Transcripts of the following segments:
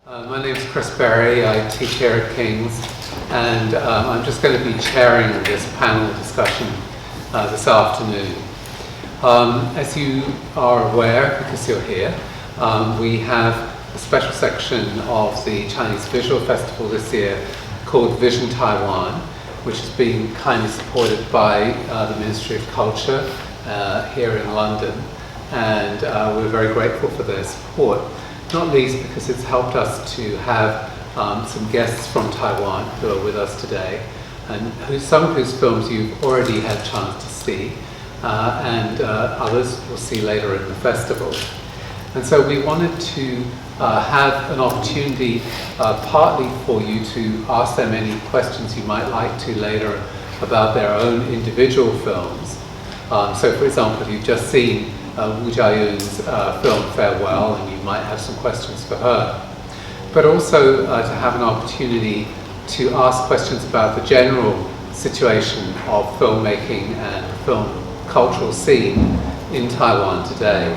My name is Chris Berry. I teach here at King's, and I'm just going to be chairing this panel discussion this afternoon. As you are aware, because you're here, we have a special section of the Chinese Visual Festival this year called Vision Taiwan, which is being kindly supported by the Ministry of Culture here in London, and we're very grateful for their support. Not least because it's helped us to have some guests from Taiwan who are with us today, and some of whose films you've already had a chance to see, and others we'll see later in the festival. And so we wanted to have an opportunity partly for you to ask them any questions you might like to later about their own individual films. So for example, you've just seen Chiayun's film Farewell, and you might have some questions for her. But also to have an opportunity to ask questions about the general situation of filmmaking and the film cultural scene in Taiwan today.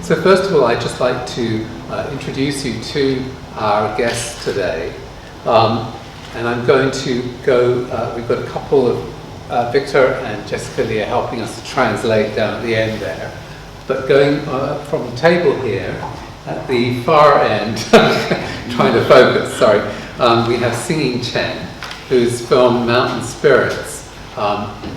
So first of all, I'd just like to introduce you to our guests today. And I'm going to go, we've got a couple of Victor and Jessica Lee are helping us to translate down at the end there. But going from the table here, at the far end, trying to focus, sorry, we have Singing Chen, whose film Mountain Spirits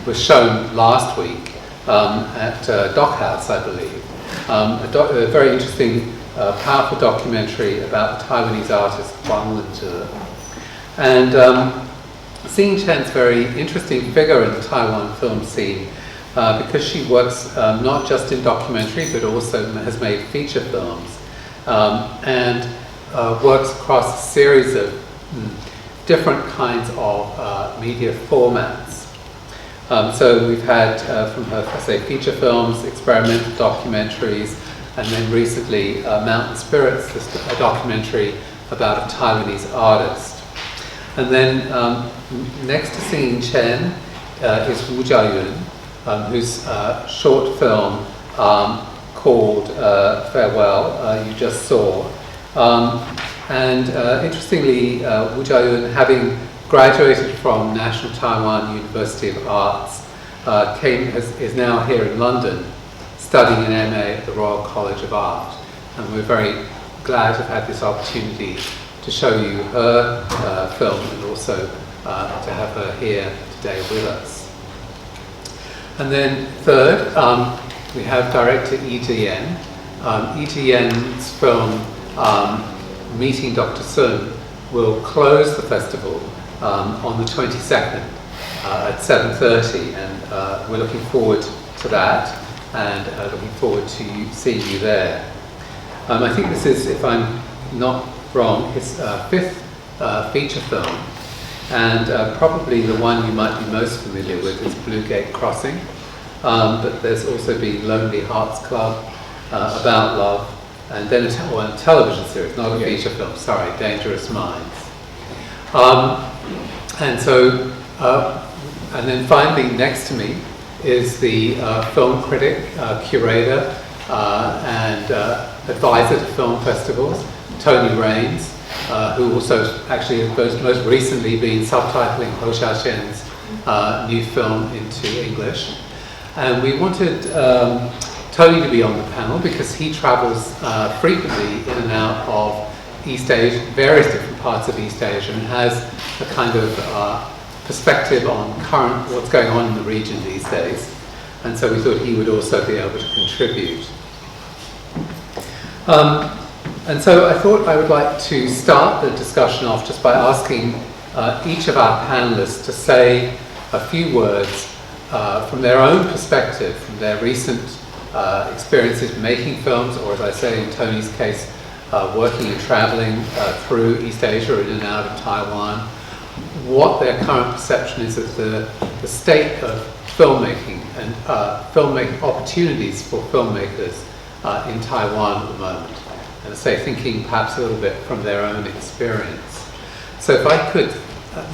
was shown last week at Dockhouse, I believe. A very interesting, powerful documentary about the Taiwanese artist Wang Lenzhe. And Singing Chen's a very interesting figure in the Taiwan film scene because she works not just in documentary but also has made feature films and works across a series of different kinds of media formats. So we've had from her, feature films, experimental documentaries, and then recently Mountain Spirits, a documentary about a Taiwanese artist. And then next to Singing Chen is Chiayun, whose short film called Farewell you just saw. And interestingly, Chiayun, having graduated from National Taiwan University of Arts, is now here in London studying an MA at the Royal College of Art. And we're very glad to have had this opportunity to show you her film and also to have her here today with us. And then third, we have director Chih-Yen. Chih-Yen's film Meeting Dr. Sun will close the festival on the 22nd at 7:30, and we're looking forward to that and looking forward to seeing you there. I think this is, if I'm not wrong, his fifth feature film, and probably the one you might be most familiar with is Blue Gate Crossing, but there's also been Lonely Hearts Club, About Love, and then a television series, not a feature film, sorry, Dangerous Minds. And so, and then finally next to me is the film critic, curator, and advisor to film festivals, Tony Raines, who also actually has most recently been subtitling Ho Xiaoxian's new film into English. And we wanted Tony to be on the panel because he travels frequently in and out of East Asia, various different parts of East Asia, and has a kind of perspective on what's going on in the region these days. And so we thought he would also be able to contribute. And so I thought I would like to start the discussion off just by asking each of our panelists to say a few words from their own perspective, from their recent experiences making films, or as I say in Tony's case, working and traveling through East Asia, in and out of Taiwan, what their current perception is of the state of filmmaking and filmmaking opportunities for filmmakers in Taiwan at the moment. And say, thinking perhaps a little bit from their own experience. So if I could,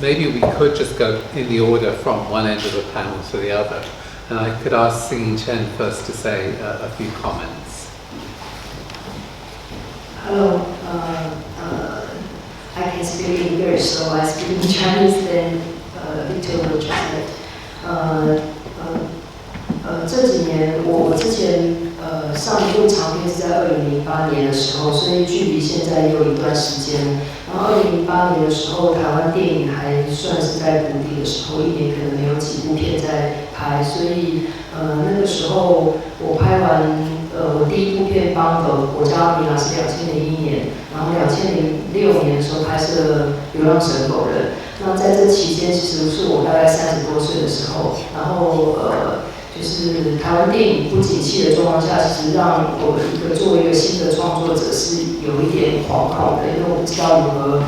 maybe we could just go in the order from one end of the panel to the other. And I could ask Singing Chen first to say a few comments. Hello, English, so I speak in Chinese, then Victor will translate. 这几年我之前上一部长片是在2008年的时候，所以距离现在也有一段时间。然后2008年的时候，台湾电影还算是在谷底的时候，一年可能没有几部片在拍，所以那个时候我拍完我第一部片《邦狗》，我叫米娜是2001年，然后2006年的时候拍摄《流浪神狗人》。那在这期间，其实是我大概30多岁的时候，然后就是台湾电影不景气的状况下，其实让我作为一个新的创作者是有一点惶恐的，因为我不知道如何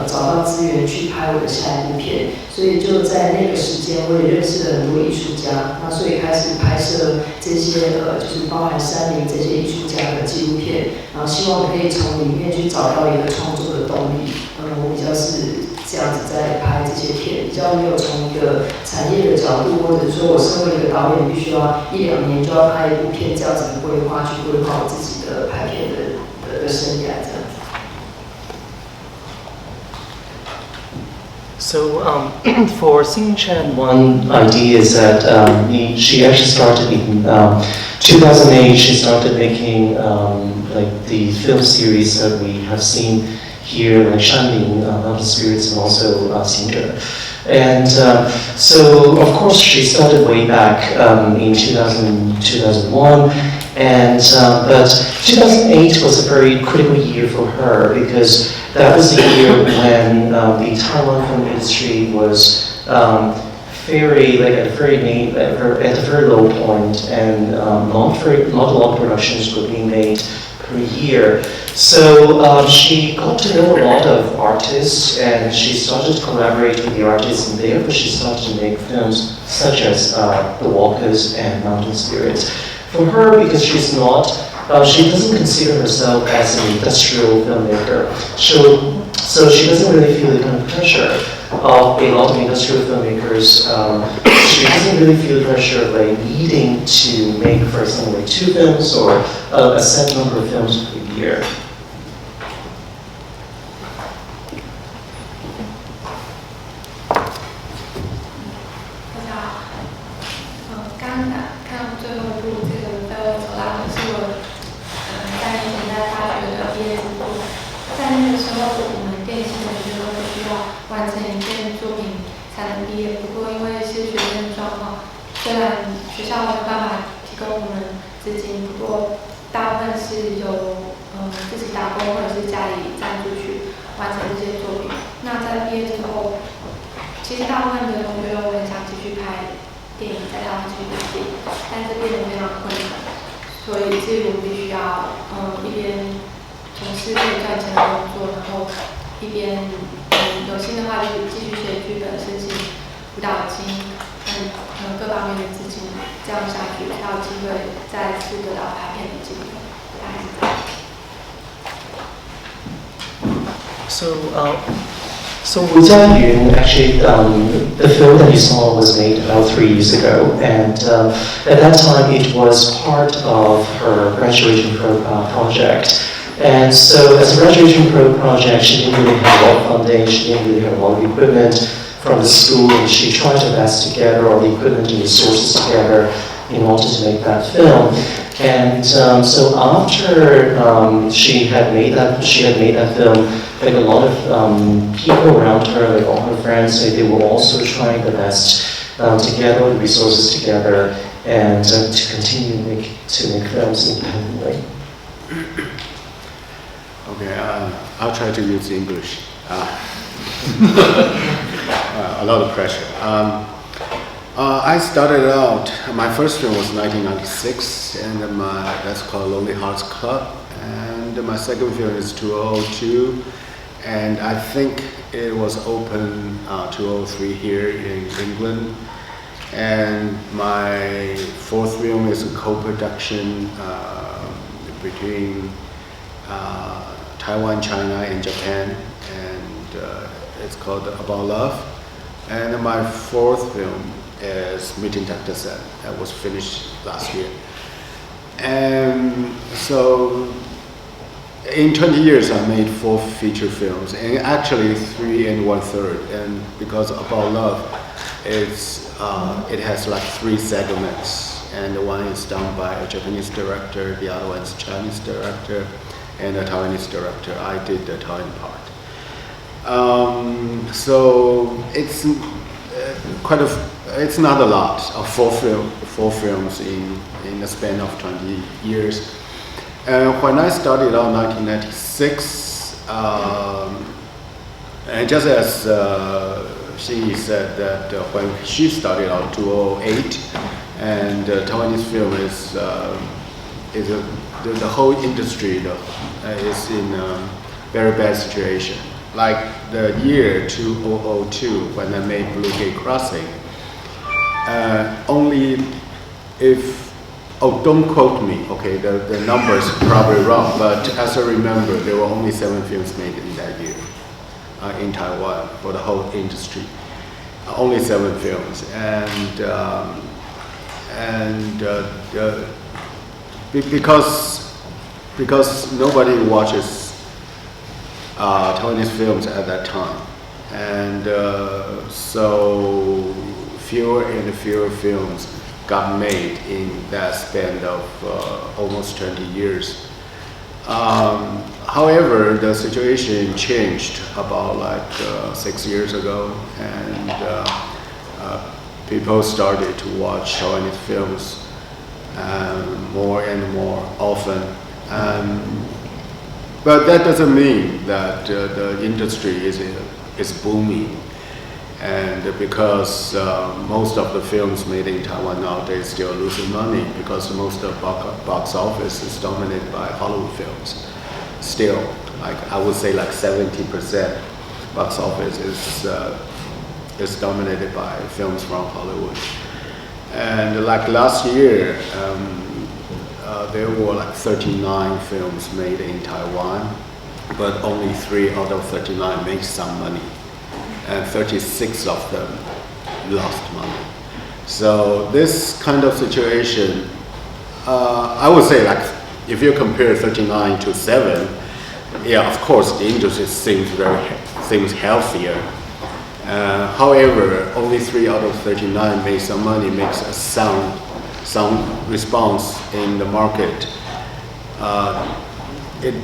找到资源去拍我的下一部片，所以就在那个时间，我也认识了很多艺术家，那所以开始拍摄这些就是包含山林这些艺术家的纪录片，然后希望可以从里面去找到一个创作的动力。我比较是这样子在拍这些片，比较没有从一个产业的角度，或者说我身为一个导演，必须要1、2年就要拍一部片，这样子的规划去规划我自己的拍片的生涯这样子。So for Singing Chen, one idea is that she actually started in 2008. She started making like the film series that we have seen here, like Shanling, Mountain Spirits, and also Xingzhe. And so, of course, she started way back in 2001, and but 2008 was a very critical year for her because that was the year when the Taiwan film industry was very like at a very low point, and not a lot of productions were being made per year. So she got to know a lot of artists, and she started to collaborate with the artists, and therefore she started to make films such as The Walkers and Mountain Spirits. For her, because she's not, she doesn't consider herself as an industrial filmmaker. So she doesn't really feel the kind of pressure of a lot of industrial filmmakers. She doesn't really feel the pressure of like needing to make, for example, like 2 films or a set number of films per year. 完成一件作品才能毕业。不过因为是学生的状况，虽然学校没有办法提供我们资金，不过大部分是由自己打工或者是家里赞助去完成这些作品。那在毕业之后，其实大部分的同学都很想继续拍电影，在台湾继续拍电影，但是变得非常困难，所以至于我们必须要一边从事可以赚钱的工作，然后一边有心的话就继续学剧本、申请舞蹈金，各方面的资金，这样下去才有机会再次得到拍片的机会。大概是这样。So Wu Chiayun, actually, the film that you saw was made about 3 years ago, and at that time it was part of her graduation project. And so as a graduation project, she didn't really have a lot of funding, she didn't really have a lot of equipment from the school, and she tried her best to gather all the equipment and resources together in order to make that film. And so after she had made that film, like a lot of people around her, like all her friends, they were also trying their best to get all the resources together and to continue to make films independently. Okay, I'll try to use English. A lot of pressure. I started out, my first film was 1996, and that's called Lonely Hearts Club. And my second film is 2002, and I think it was open 2003 here in England. And my fourth film is a co-production between Taiwan, China, and Japan, and it's called About Love. And my fourth film is Meeting Dr. Sen, that was finished last year. And so in 20 years, I made 4 feature films, and actually 3 1/3. And because About Love, it has like 3 segments, and one is done by a Japanese director, the other one is a Chinese director, and a Taiwanese director. I did the Taiwan part. So it's it's not a lot of 4 films in the span of 20 years. When I started out in 1996, and just as she said that when she started out 2008, and Taiwanese film is the whole industry is in a very bad situation. Like the year 2002 when I made Blue Gate Crossing, only if don't quote me, okay, the numbers are probably wrong, but as I remember, there were only 7 films made in that year in Taiwan for the whole industry. Only 7 films, because nobody watches Taiwanese films at that time, and so fewer and fewer films got made in that span of almost 20 years. However, the situation changed about like 6 years ago, and people started to watch Taiwanese films more and more often. But that doesn't mean that the industry is booming. And because most of the films made in Taiwan nowadays still losing money, because most of the box office is dominated by Hollywood films. Still, like I would say, like 70% box office is dominated by films from Hollywood. And like last year, there were like 39 films made in Taiwan, but only 3 out of 39 made some money, and 36 of them lost money. So this kind of situation, I would say, like if you compare 39 to 7, yeah, of course the industry seems healthier. However, only 3 out of 39 made some money, makes a sound response in the market. It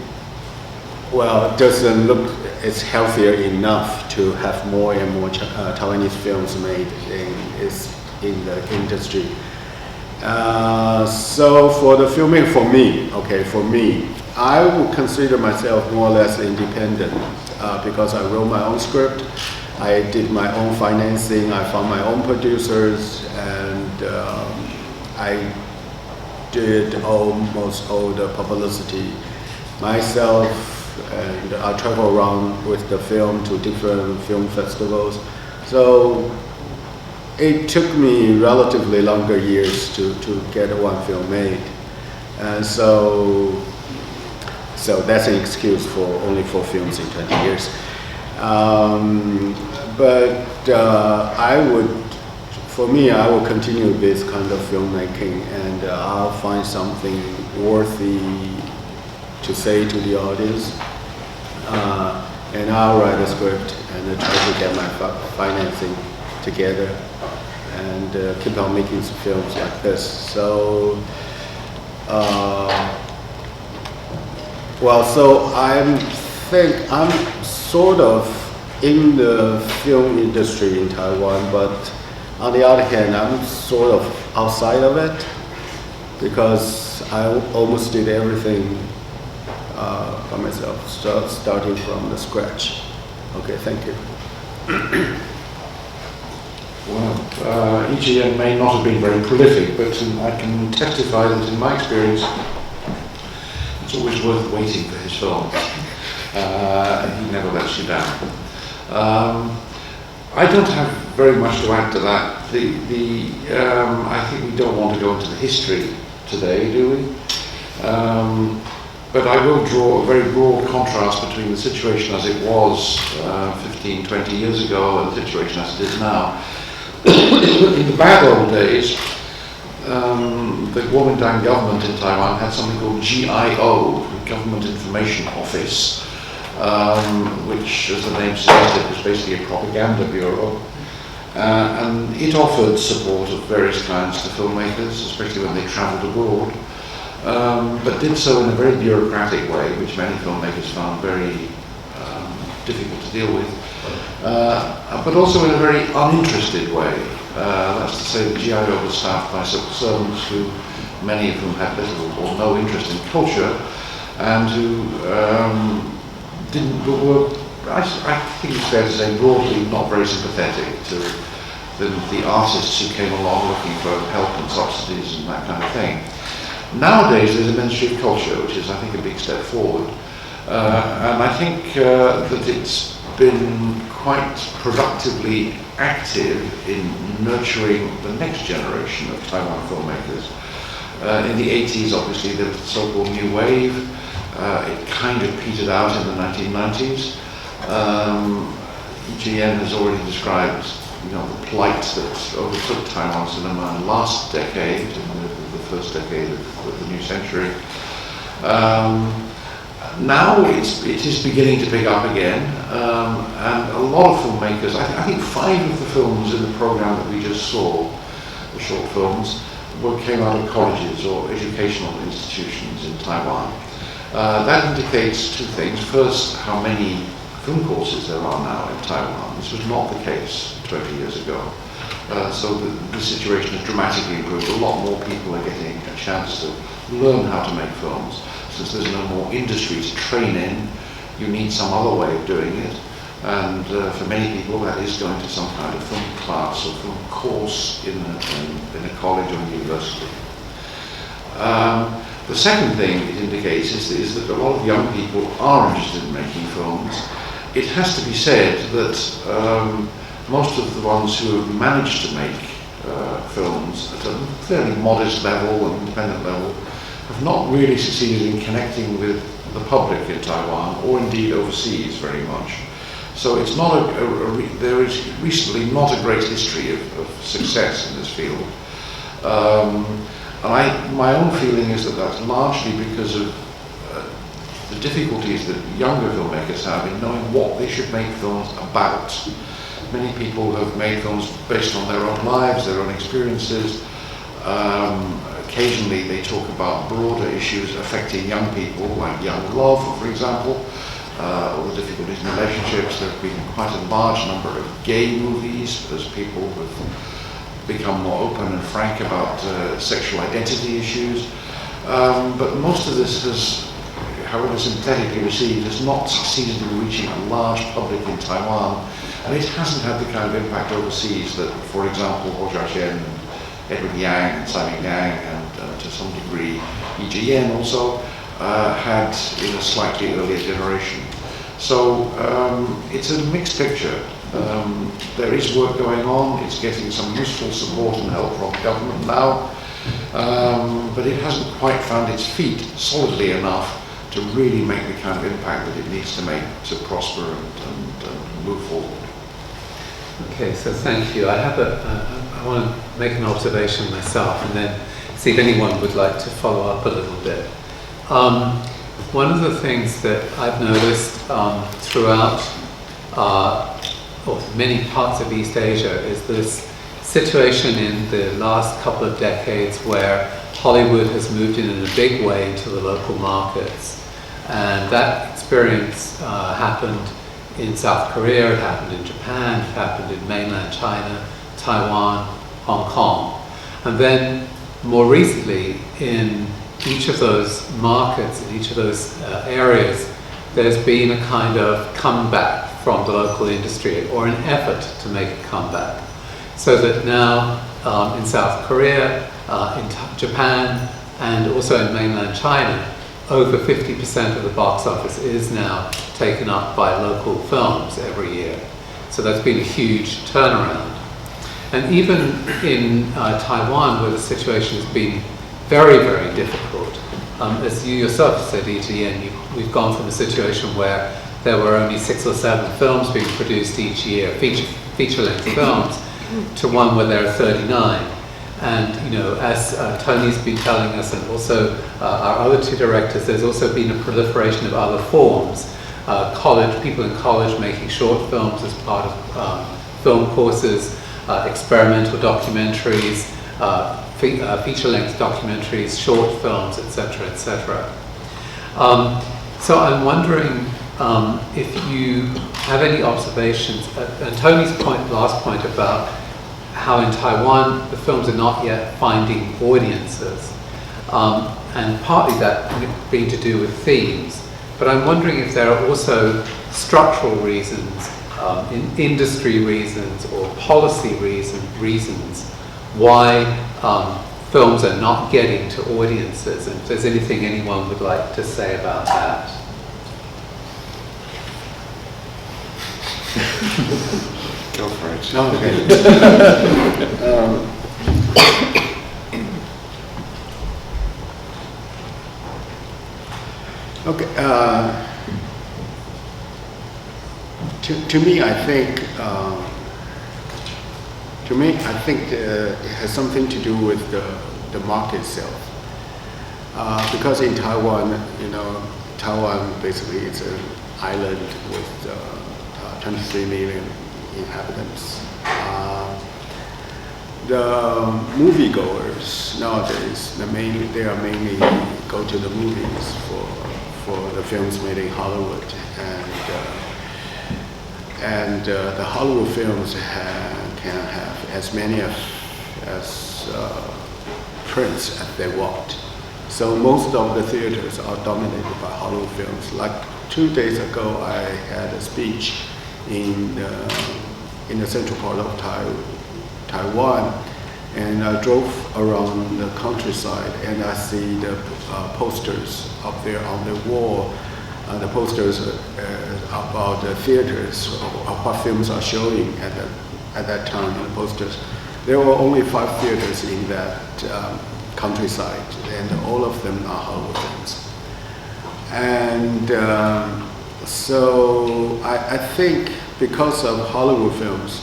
doesn't look it's healthier enough to have more and more Taiwanese films made in the industry. So for the filming, for me, I would consider myself more or less independent because I wrote my own script, I did my own financing, I found my own producers, and I did almost all the publicity myself, and I travel around with the film to different film festivals. So it took me relatively longer years to get one film made, and so that's an excuse for only 4 films in 20 years. I will continue this kind of filmmaking, and I'll find something worthy to say to the audience, and I'll write a script and try to get my financing together, and keep on making films like this. So, so I think I'm sort of in the film industry in Taiwan, but on the other hand, I'm sort of outside of it because I almost did everything by myself, starting from the scratch. Okay, thank you. Well, Chih-Yen may not have been very prolific, but I can testify that in my experience, it's always worth waiting for his films. He never lets you down. I don't have very much to add to that. I think we don't want to go into the history today, do we? But I will draw a very broad contrast between the situation as it was 15, 20 years ago and the situation as it is now. In the bad old days, the Kuomintang government in Taiwan had something called GIO, Government Information Office, which, as the name suggested, was basically a propaganda bureau. And it offered support of various kinds to filmmakers, especially when they travelled abroad, but did so in a very bureaucratic way, which many filmmakers found very difficult to deal with, but also in a very uninterested way. That's to say, the GIO was staffed by civil servants who, many of whom had little or no interest in culture, and who were, I think it's fair to say, broadly not very sympathetic to the artists who came along looking for help and subsidies and that kind of thing. Nowadays there's a Ministry of Culture, which is, I think, a big step forward. And I think that it's been quite productively active in nurturing the next generation of Taiwan filmmakers. In the 80s, obviously, there was the so-called New Wave. It kind of petered out in the 1990s. Chih-Yen has already described, the plight that overtook Taiwan cinema in the last decade, in the first decade of the new century. Now it is beginning to pick up again, and a lot of filmmakers, I think 5 of the films in the program that we just saw, the short films, came out of colleges or educational institutions in Taiwan. That indicates 2 things. First, how many film courses there are now in Taiwan. This was not the case 20 years ago. So the situation has dramatically improved. A lot more people are getting a chance to learn how to make films. Since there's no more industry to train in, you need some other way of doing it. And for many people, that is going to some kind of film class or film course in a college or university. The second thing it indicates is that a lot of young people are interested in making films. It has to be said that most of the ones who have managed to make films at a fairly modest level and independent level have not really succeeded in connecting with the public in Taiwan, or indeed overseas very much. So it's not there is recently not a great history of success in this field. And my own feeling is that that's largely because of the difficulties that younger filmmakers have in knowing what they should make films about. Many people have made films based on their own lives, their own experiences. Occasionally they talk about broader issues affecting young people, like young love, for example, or the difficulties in relationships. There have been quite a large number of gay movies as people have become more open and frank about sexual identity issues. But most of this has, however sympathetically received, has not succeeded in reaching a large public in Taiwan, and it hasn't had the kind of impact overseas that, for example, Chih-Yen, Edward Yang and Simon Yang, and to some degree Chih-Yen also had in a slightly earlier generation. So it's a mixed picture. There is work going on, it's getting some useful support and help from government now, but it hasn't quite found its feet solidly enough to really make the kind of impact that it needs to make to prosper and move forward. Okay, so thank you. I want to make an observation myself and then see if anyone would like to follow up a little bit. One of the things that I've noticed throughout or many parts of East Asia is this situation in the last couple of decades where Hollywood has moved in a big way into the local markets. And that experience happened in South Korea, it happened in Japan, it happened in mainland China, Taiwan, Hong Kong. And then more recently, in each of those markets, in each of those areas, there's been a kind of comeback from the local industry, or an effort to make a comeback. So that now in South Korea, in Japan, and also in mainland China, over 50% of the box office is now taken up by local films every year. So that's been a huge turnaround. And even in Taiwan, where the situation has been very, very difficult, as you yourself said, Chih-Yen, we've gone from a situation where there were only 6 or 7 films being produced each year, feature-length films, to one where there are 39. And as Tony's been telling us, and also our other two directors, there's also been a proliferation of other forms. People in college making short films as part of film courses, experimental documentaries, feature-length documentaries, short films, etc., etc. So I'm wondering if you have any observations, and Tony's last point about how in Taiwan the films are not yet finding audiences, and partly that being to do with themes. But I'm wondering if there are also structural reasons, industry reasons, or policy reasons why films are not getting to audiences, and if there's anything anyone would like to say about that. Go for it. Okay. To me, I think it has something to do with the market itself. Because in Taiwan, Taiwan basically is an island with 23 million inhabitants. The moviegoers nowadays, they are mainly go to the movies for the films made in Hollywood, and the Hollywood films can have as many as prints as they want. So most of the theaters are dominated by Hollywood films. Like 2 days ago, I had a speech in the central part of Taiwan, and I drove around the countryside, and I see the posters up there on the wall. The posters about the theaters, of what films are showing at that time. The posters. There were only 5 theaters in that countryside, and all of them are Hollywood films. And so I think because of Hollywood films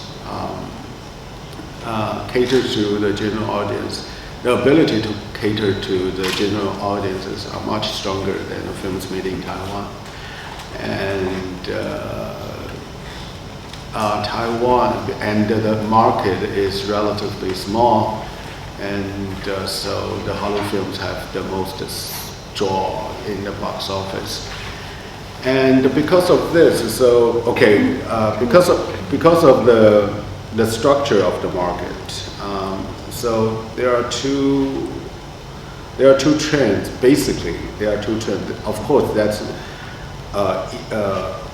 cater to the general audience, the ability to cater to the general audiences are much stronger than the films made in Taiwan. And Taiwan, and the market is relatively small, and so the Hollywood films have the most draw in the box office. And because of this, because of the structure of the market, so there are two trends. Basically, there are 2 trends. Of course, that's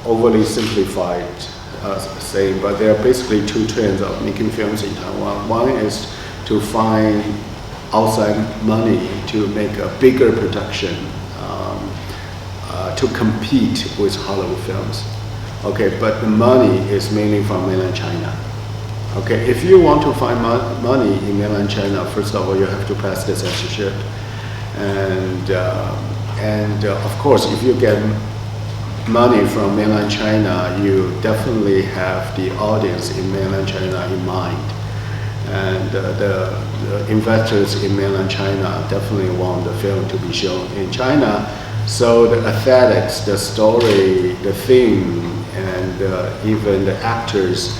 overly simplified saying, but there are basically 2 trends of making films in Taiwan. One is to find outside money to make a bigger production, to compete with Hollywood films. Okay, but the money is mainly from mainland China. Okay, if you want to find money in mainland China, first of all, you have to pass the censorship, and of course, if you get money from mainland China, you definitely have the audience in mainland China in mind, and the investors in mainland China definitely want the film to be shown in China. So the aesthetics, the story, the theme, and even the actors,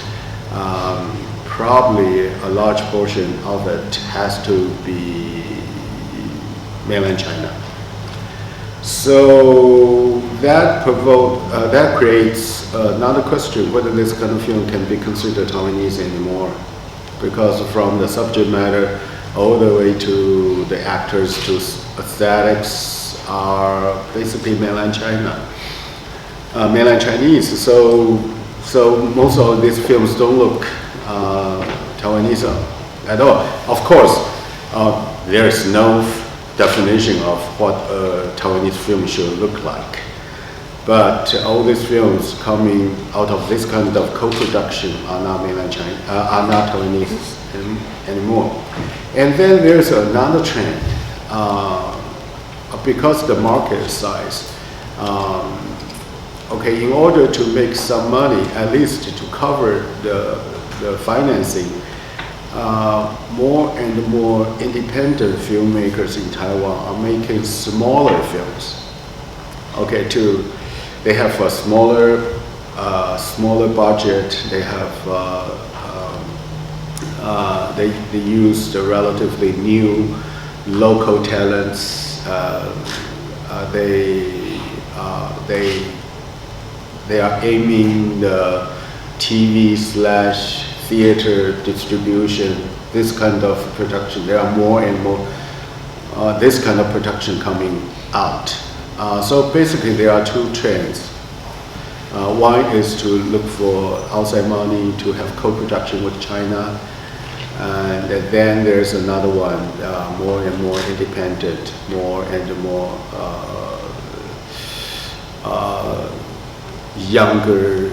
probably a large portion of it has to be mainland China. So that creates another question, whether this kind of film can be considered Taiwanese anymore, because from the subject matter all the way to the actors to aesthetics are basically mainland China, mainland Chinese. So most of these films don't look Taiwanese at all. Of course, there is no definition of what a Taiwanese film should look like. But all these films coming out of this kind of co-production are not mainland China, are not Taiwanese anymore. And then there's another trend, because the market size. Okay, in order to make some money, at least to cover the financing, more and more independent filmmakers in Taiwan are making smaller films. Okay, they have a smaller budget. They have they use the relatively new local talents. They are aiming the TV/theater distribution, this kind of production. There are more and more this kind of production coming out. So basically there are two trends. One is to look for outside money to have co-production with China. And then there's another one, more and more independent, more and more younger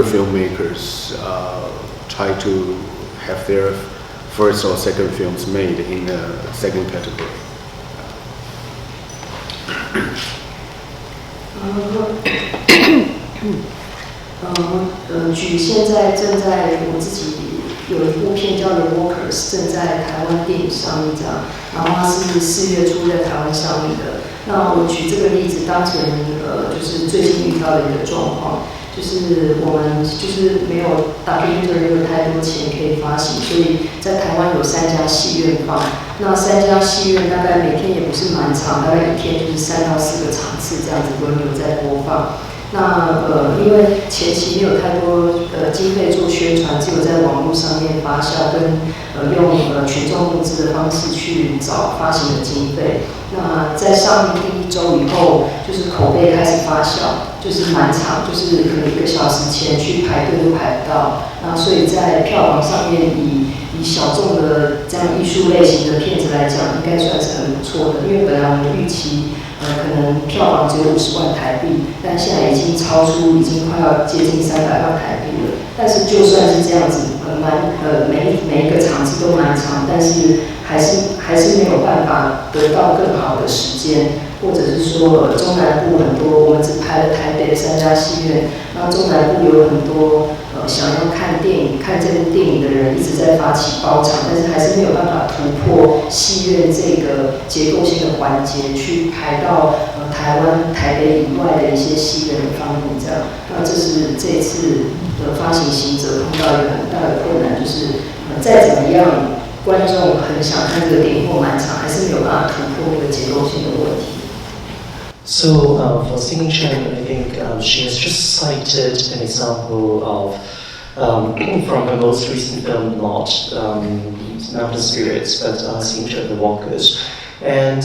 filmmakers try to have their first or second films made in the second category. 举现在正在我自己有一部片叫《The Workers》，正在台湾电影上映这样，然后它是4月初在台湾上映的。那我举这个例子当成就是最近遇到的一个状况，就是我们就是没有documentary没有太多钱可以发行，所以在台湾有3家戏院放。那3家戏院大概每天也不是蛮长，大概一天就是3到4个场次这样子轮流在播放。那因为前期没有太多经费做宣传，只有在网络上面发酵，跟用群众募资的方式去找发行的经费。那在上映第1周以后，就是口碑开始发酵，就是蛮长，就是可能1个小时前去排队都排不到。那所以在票房上面以小众的这样艺术类型的片子来讲，应该算是很不错的，因为本来我们预期。可能票房只有50万台币，但现在已经超出，已经快要接近300万台币了。但是就算是这样子，每一个场次都蛮长，但是还是没有办法得到更好的时间，或者是说中南部很多，我们只拍了台北3家戏院，那中南部有很多想要看电影、看这部电影的人一直在发起包场，但是还是没有办法突破戏院这个结构性的环节，去排到台湾、台北以外的一些戏院的方面这样。那这是这一次的发行行者碰到一个很大的困难，就是再怎么样，观众很想看这个电影或满场，还是没有办法突破那个结构性的问题。So for Singing Chen, I think she has just cited an example of from her most recent film, not Mountain Spirits, but Singing Chen, The Walkers. And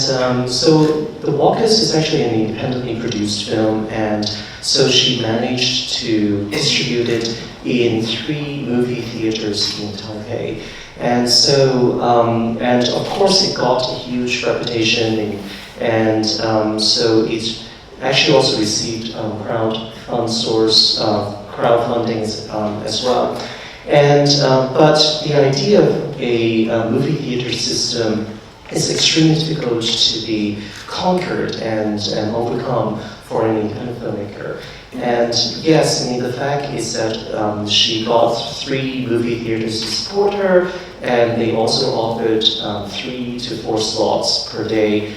so The Walkers is actually an independently produced film, and so she managed to distribute it in 3 movie theaters in Taipei. And so, and of course it got a huge reputation, and so it actually also received crowdfunding as well. And but the idea of a movie theater system is extremely difficult to be conquered and overcome for an independent filmmaker. And yes, I mean, the fact is that she got 3 movie theaters to support her, and they also offered 3 to 4 slots per day.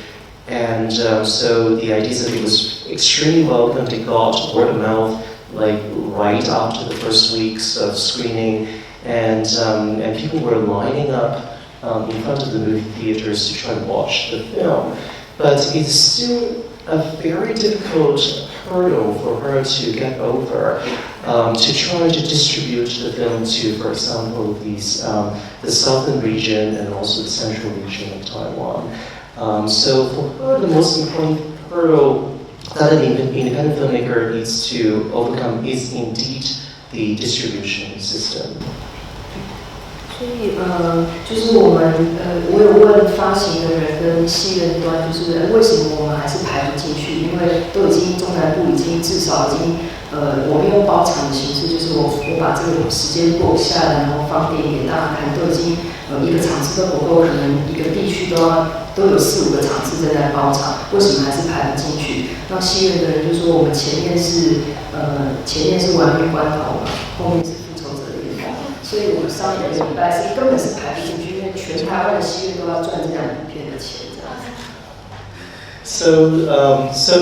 And so the idea is that it was extremely welcomed. It got word of mouth, like right after the first weeks of screening, and people were lining up in front of the movie theaters to try to watch the film. But it's still a very difficult hurdle for her to get over, to try to distribute the film to, for example, the southern region and also the central region of Taiwan. So for her, the most important hurdle that an independent filmmaker needs to overcome is indeed the distribution system. 所以就是我有问发行的人跟戏院端，就是为什么我们还是排不进去？因为都已经中南部已经至少已经我们用包场的形式，就是我把这个时间 book 下来，然后放电影给大家看，都已经1个场次都不够，可能1个地区都有4、5个场次正在包场，为什么还是排不进去？那戏院的人就说我们前面是玩命关头嘛，后面是复仇者联盟。所以我们上一个礼拜是根本是排不进去，因为全台湾的戏院都要赚这2部片的钱，这样子。So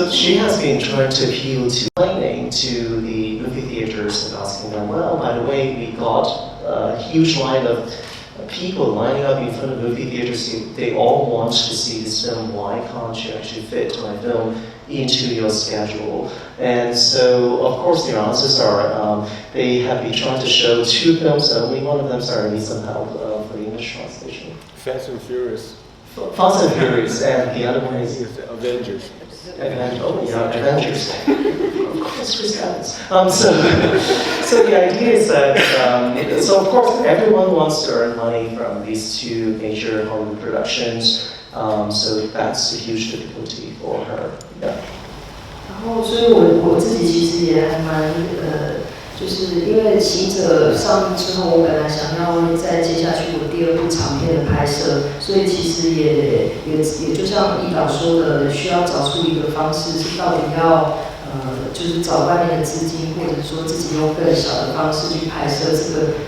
she has been trying to appeal to lightning to the movie theaters and asking them, well, by the way, we got a huge line of people lining up in front of movie theaters. They all want to see this film. Why can't you actually fit my film into your schedule? And so, of course, their answers are they have been trying to show 2 films only. One of them, sorry, needs some help for the English translation. Fast and Furious. Fast and Furious, and the other one is Avengers. Avengers. Of course, Chris Evans. So the idea is that, so of course, everyone wants to earn money from these 2 major Hollywood productions. So that's a huge difficulty for her. Yeah. 然后，所以我自己其实也还蛮就是因为《行者》上映之后，我本来想要再接下去我第2部长片的拍摄，所以其实也就像易导说的，需要找出一个方式，是到底要就是找外面的资金，或者说自己用更小的方式去拍摄，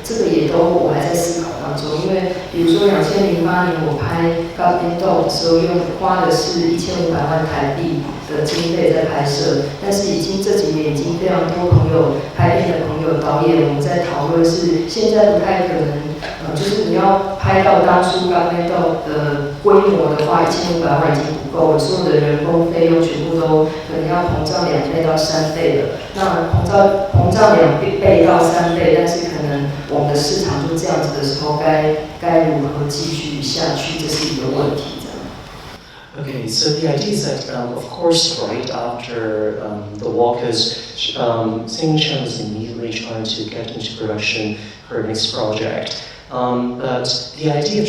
这个也都我还在思考当中。因为比如说2008年我拍《God and Dog》的时候，花的是1500万台币的经费在拍摄，但是这几年已经非常多朋友拍片的朋友导演，我们在讨论是现在不太可能，就是你要拍到当初《God and Dog》的规模的话，1500万已经不够了，所有的人工费用全部都可能要膨胀2倍到3倍了。那膨胀2倍到3倍，但是可能我们的市场就这样子的时候，该如何继续下去，这是一个问题。Okay, so the idea is that, of course, right after the walkers, Singing Chen was immediately trying to get into production her next project. But the idea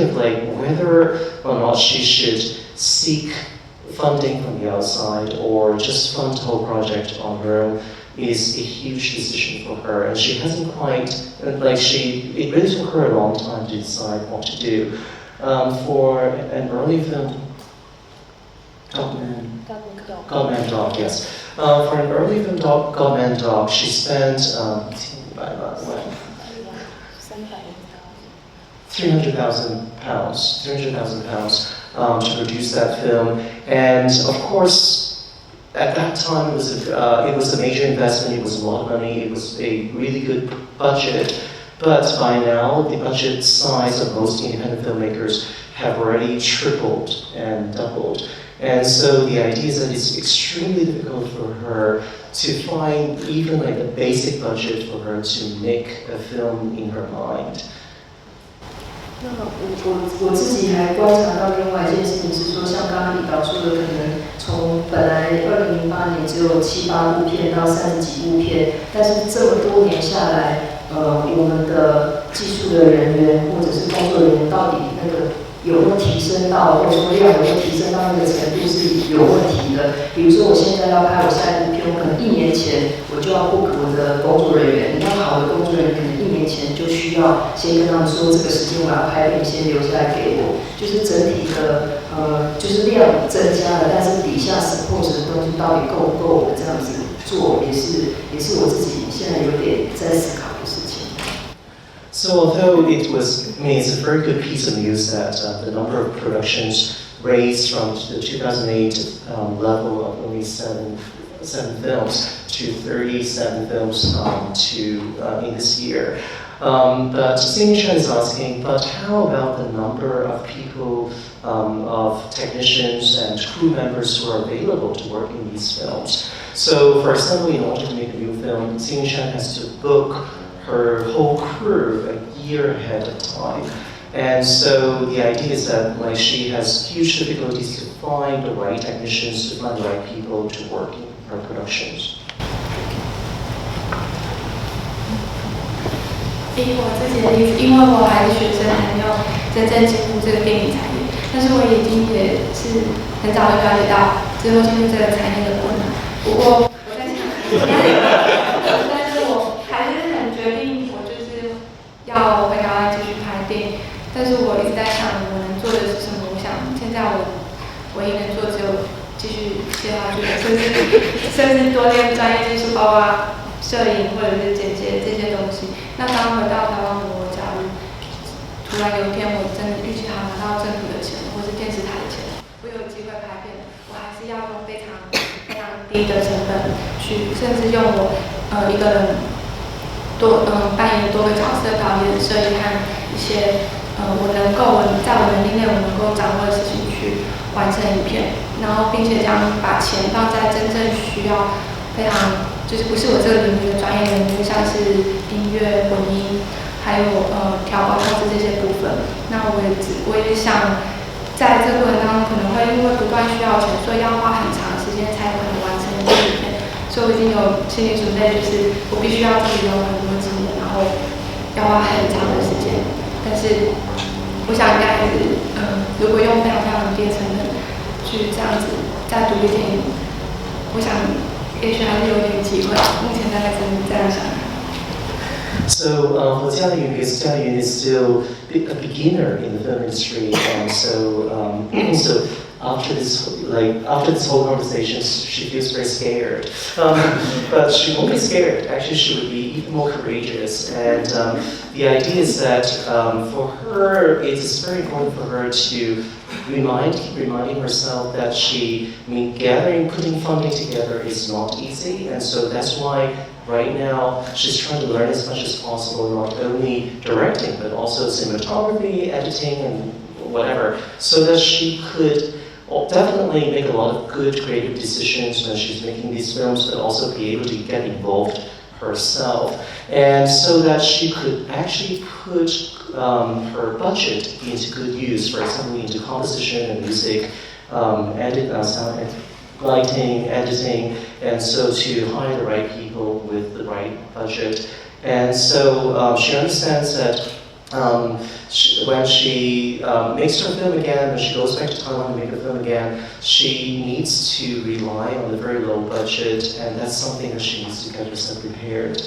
of like whether or not she should seek funding from the outside or just fund the whole project on her own is a huge decision for her, and she hasn't quite it really took her a long time to decide what to do. For an early film, Godman Dog, yes. For an early film, Godman Dog, she spent £300,000 to produce that film, and of course, at that time it was a major investment. It was a lot of money. It was a really good budget. But by now, the budget size of most independent filmmakers have already tripled and doubled. And so the idea is that it's extremely difficult for her to find even like the basic budget for her to make a film in her mind. 那我自己还观察到另外一件事情是说，像刚刚李导说的，可能从本来2008年只有7、8部片到30几部片，但是这么多年下来。我们的技术的人员或者是工作人员到底那个有没有提升到，或者说量有没有提升到那个程度是有问题的。比如说我现在要拍我下一部片，我可能1年前我就要 book 我的工作人员，你要好的工作人员可能1年前就需要先跟他们说这个时间我要拍片，先留下来给我。就是整体的就是量增加了，但是底下 support 的东西到底够不够的这样子做，也是我自己现在有点在思考。So although it's a very good piece of news that the number of productions raised from the 2008 level of only seven films to 37 films in this year. But Singing Chen is asking, but how about the number of people, of technicians and crew members who are available to work in these films? So, for example, in order to make a new film, Singing Chen has to book her whole crew a year ahead of time. And so the idea is that she has huge difficulties to find the right technicians, to find the right people to work in her productions. 以我自己的例子，因为我还是学生，还没有真正进入这个电影产业，但是我已经也是很早就了解到之后进入这个产业的困难。不过我在想，但是我还是很决定，我就是要回台湾继续拍电影。但是我一直在想，我能做的是什么？我想现在我唯一能做只有继续接下去的，甚至多练专业技术，包括摄影或者是剪接这些东西。那当回到台湾国，假如突然有一天我真的运气好拿到政府的钱，或是电视台的钱，我有机会拍片，我还是要用非常低的成本去，甚至用我一个人扮演多个角色，导演、摄影和一些我在我能力内我能够掌握的事情去完成影片，然后并且将把钱放在真正需要非常就是不是我这个领域的专业领域，像是音乐、混音，还有调光控制这些部分。那我也想在这个过程当中可能会因为不断需要钱，所以要花很长时间才有可能完成一部影片。所以我已经有心理准备，就是我必须要自己用很多经验，然后要花很长的时间。但是我想应该还是如果用非常非常低的成本去这样子再读一电影，我想也许还是有点机会。目前大概是这样想。So for Chiayun, because Chiayun is still a beginner in the film industry, and so after this whole conversation, she feels very scared. But she won't be scared. Actually, she would be even more courageous. And the idea is that for her, it is very important for her to keep reminding herself that putting funding together is not easy, and so that's why. Right now, she's trying to learn as much as possible, not only directing, but also cinematography, editing, and whatever, so that she could definitely make a lot of good creative decisions when she's making these films, but also be able to get involved herself. And so that she could actually put her budget into good use, for example, into composition and music, sound lighting, editing, and so to hire the right people with the right budget. And so she understands that when she makes her film again, when she goes back to Taiwan to make her film again, she needs to rely on the very low budget, and that's something that she needs to get herself prepared.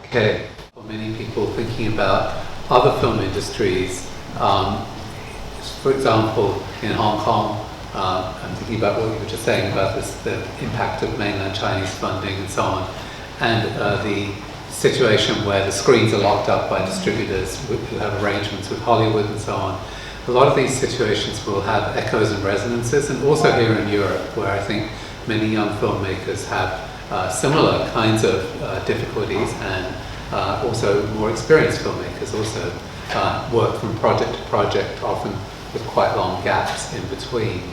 Okay, for many people thinking about other film industries, for example, in Hong Kong, I'm thinking about what you were just saying about the impact of mainland Chinese funding and so on, and the situation where the screens are locked up by distributors who have arrangements with Hollywood and so on. A lot of these situations will have echoes and resonances, and also here in Europe, where I think many young filmmakers have similar kinds of difficulties, and also more experienced filmmakers also work from project to project, often with quite long gaps in between.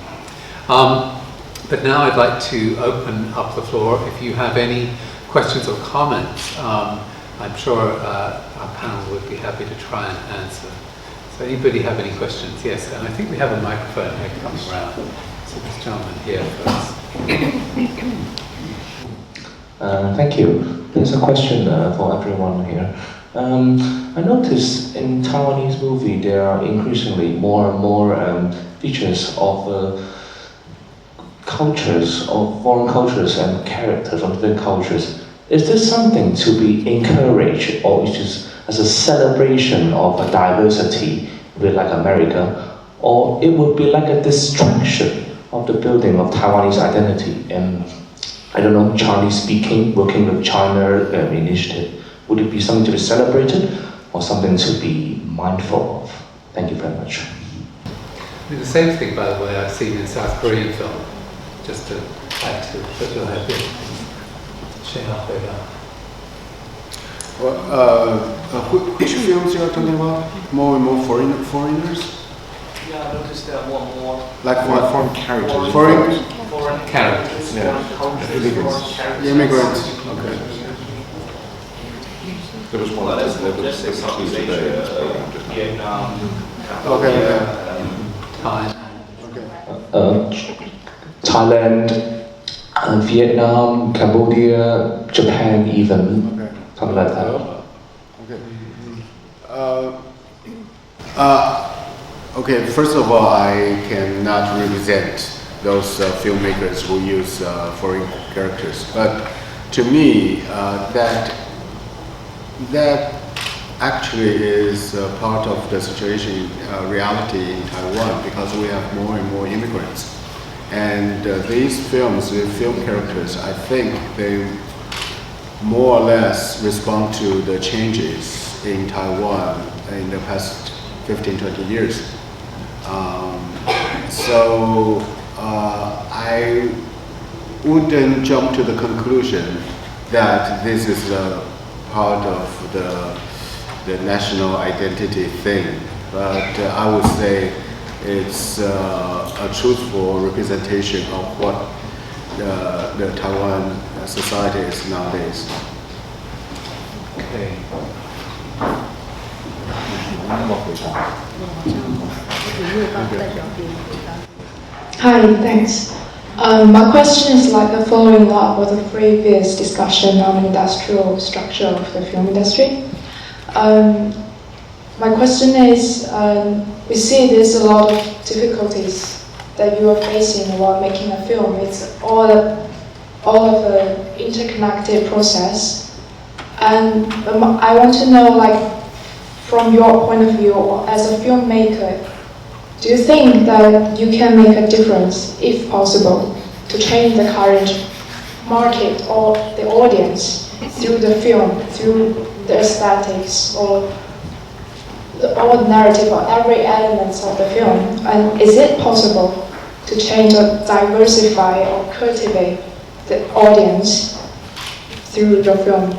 But now I'd like to open up the floor. If you have any questions or comments, I'm sure our panel would be happy to try and answer. So anybody have any questions? Yes, and I think we have a microphone here coming around. So this gentleman here first. Thank you. There's a question for everyone here. I noticed in Taiwanese movie there are increasingly more and more features of cultures, of foreign cultures and characters of different cultures. Is this something to be encouraged, or is just as a celebration of a diversity, a bit like America, or it would be like a distraction of the building of Taiwanese identity and, I don't know, Chinese speaking, working with China initiative? Would it be something to be celebrated or something to be mindful of? Thank you very much. I mean, the same thing, by the way, I've seen in South Korean film, just to add to what you'll have here. Which films you are talking about? More and more foreigners? Yeah, I noticed there are more and more. Like what? Foreign characters. Foreign Characters. Yeah. Immigrants. Okay. There was one that was Vietnam. Okay. Okay. Thailand, Vietnam, Cambodia, Japan even, Okay. something like that. Okay. Okay. First of all, I cannot represent those filmmakers who use foreign characters, but to me, that actually is part of the situation, reality in Taiwan, because we have more and more immigrants. And these films, the film characters, I think they more or less respond to the changes in Taiwan in the past 15, 20 years. So I wouldn't jump to the conclusion that this is a part of the national identity thing, but I would say it's a truthful representation of what the Taiwan society is nowadays. Okay. Hi, thanks. My question is like a following up of the previous discussion on the industrial structure of the film industry. My question is, we see there's a lot of difficulties that you are facing while making a film. It's all of an interconnected process. And I want to know, like, from your point of view as a filmmaker, do you think that you can make a difference, if possible, to change the current market or the audience through the film, through the aesthetics, or the narrative, or every element of the film? And is it possible to change or diversify or cultivate the audience through the film?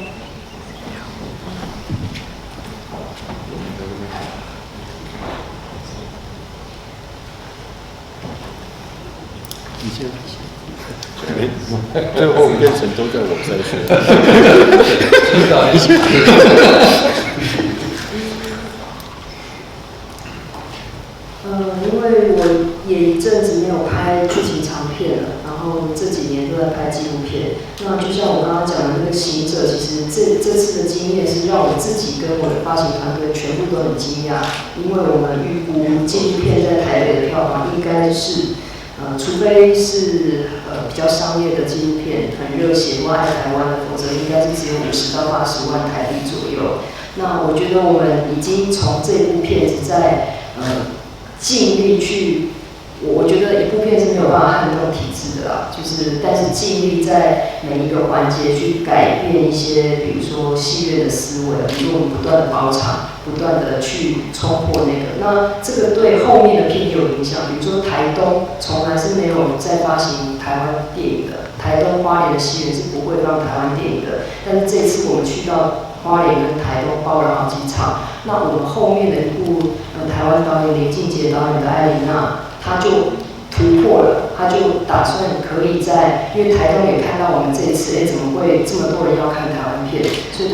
因为我也一阵子没有拍剧情长片了，然后这几年都在拍纪录片。那就像我刚刚讲的那个行者，其实这次的经验是让我自己跟我的发行团队全部都很惊讶，因为我们预估纪录片在台北的票房应该是，除非是比较商业的纪录片，很热血或爱台湾的，否则应该是只有50到80万台币左右。那我觉得我们已经从这部片子在尽力去，我觉得一部片是没有办法撼动体制的啦，就是但是尽力在每一个环节去改变一些，比如说戏院的思维，比如我们不断的包场，不断的去冲破那个，那这个对后面的片也有影响。比如说台东从来是没有在发行台湾电影的，台东花莲的戏院是不会放台湾电影的，但是这次我们去到花莲跟台东包了好几场，那我们后面的一部台湾导演林靖杰导演的《艾琳娜》，他就突破了，他就打算可以在，因为台东也看到我们这一次，怎么会这么多人要看台湾片，所以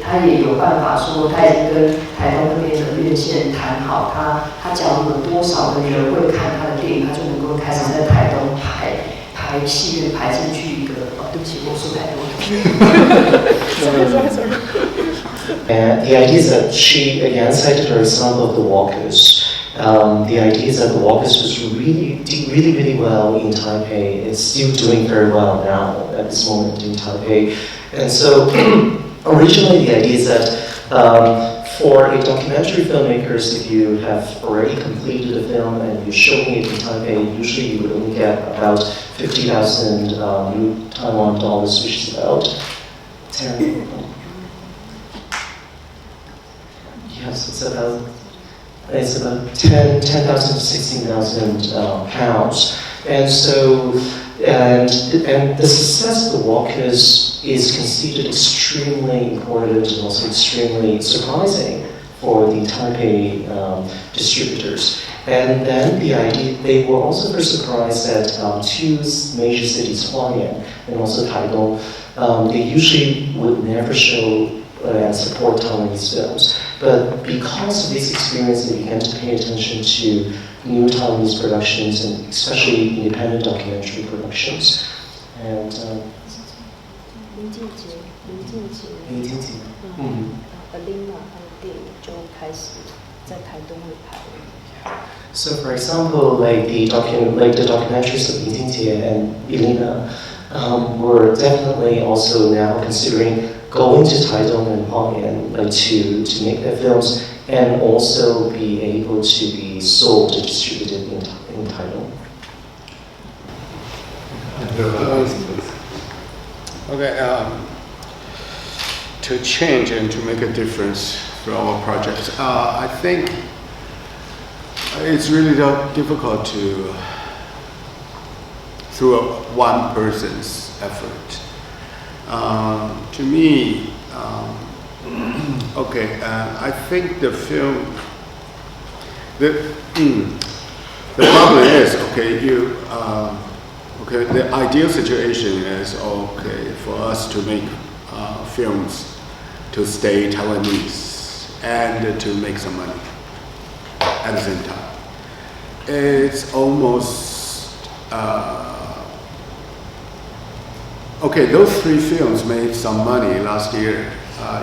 他也有办法说，他已经跟台东那边的院线谈好，他假如有多少的人会看他的电影，他就能够开始在台东排戏院排进去一个。对不起，我说太多了。And the idea is that she again cited her example of the Walkers. The idea is that the Walkers was did really well in Taipei. It's still doing very well now at this moment in Taipei. And so originally the idea is that for a documentary filmmakers, if you have already completed a film and you're showing it in Taipei, usually you would only get about 50,000 new Taiwan dollars, which is about 10. Yes, it's about 10,000 to 16,000 pounds, and so and the success of the Walkers is considered extremely important and also extremely surprising for the Taipei distributors. And then the idea, they were also very surprised that two major cities, Hualien and also Taitung, they usually would never show and support Taiwanese films. But because of this experience, they began to pay attention to new Taiwanese productions and especially independent documentary productions. And So for example, like the documentaries of Lin Jingjie and Elena were definitely also now considering going to Taitung and Hualien to make their films and also be able to be sold and distributed in Taitung. Okay. to change and to make a difference for our projects. I think it's really difficult to, through one person's effort. To me, I think the film, the problem is, the ideal situation is, for us to make films to stay Taiwanese and to make some money at the same time. It's almost, those 3 films made some money last year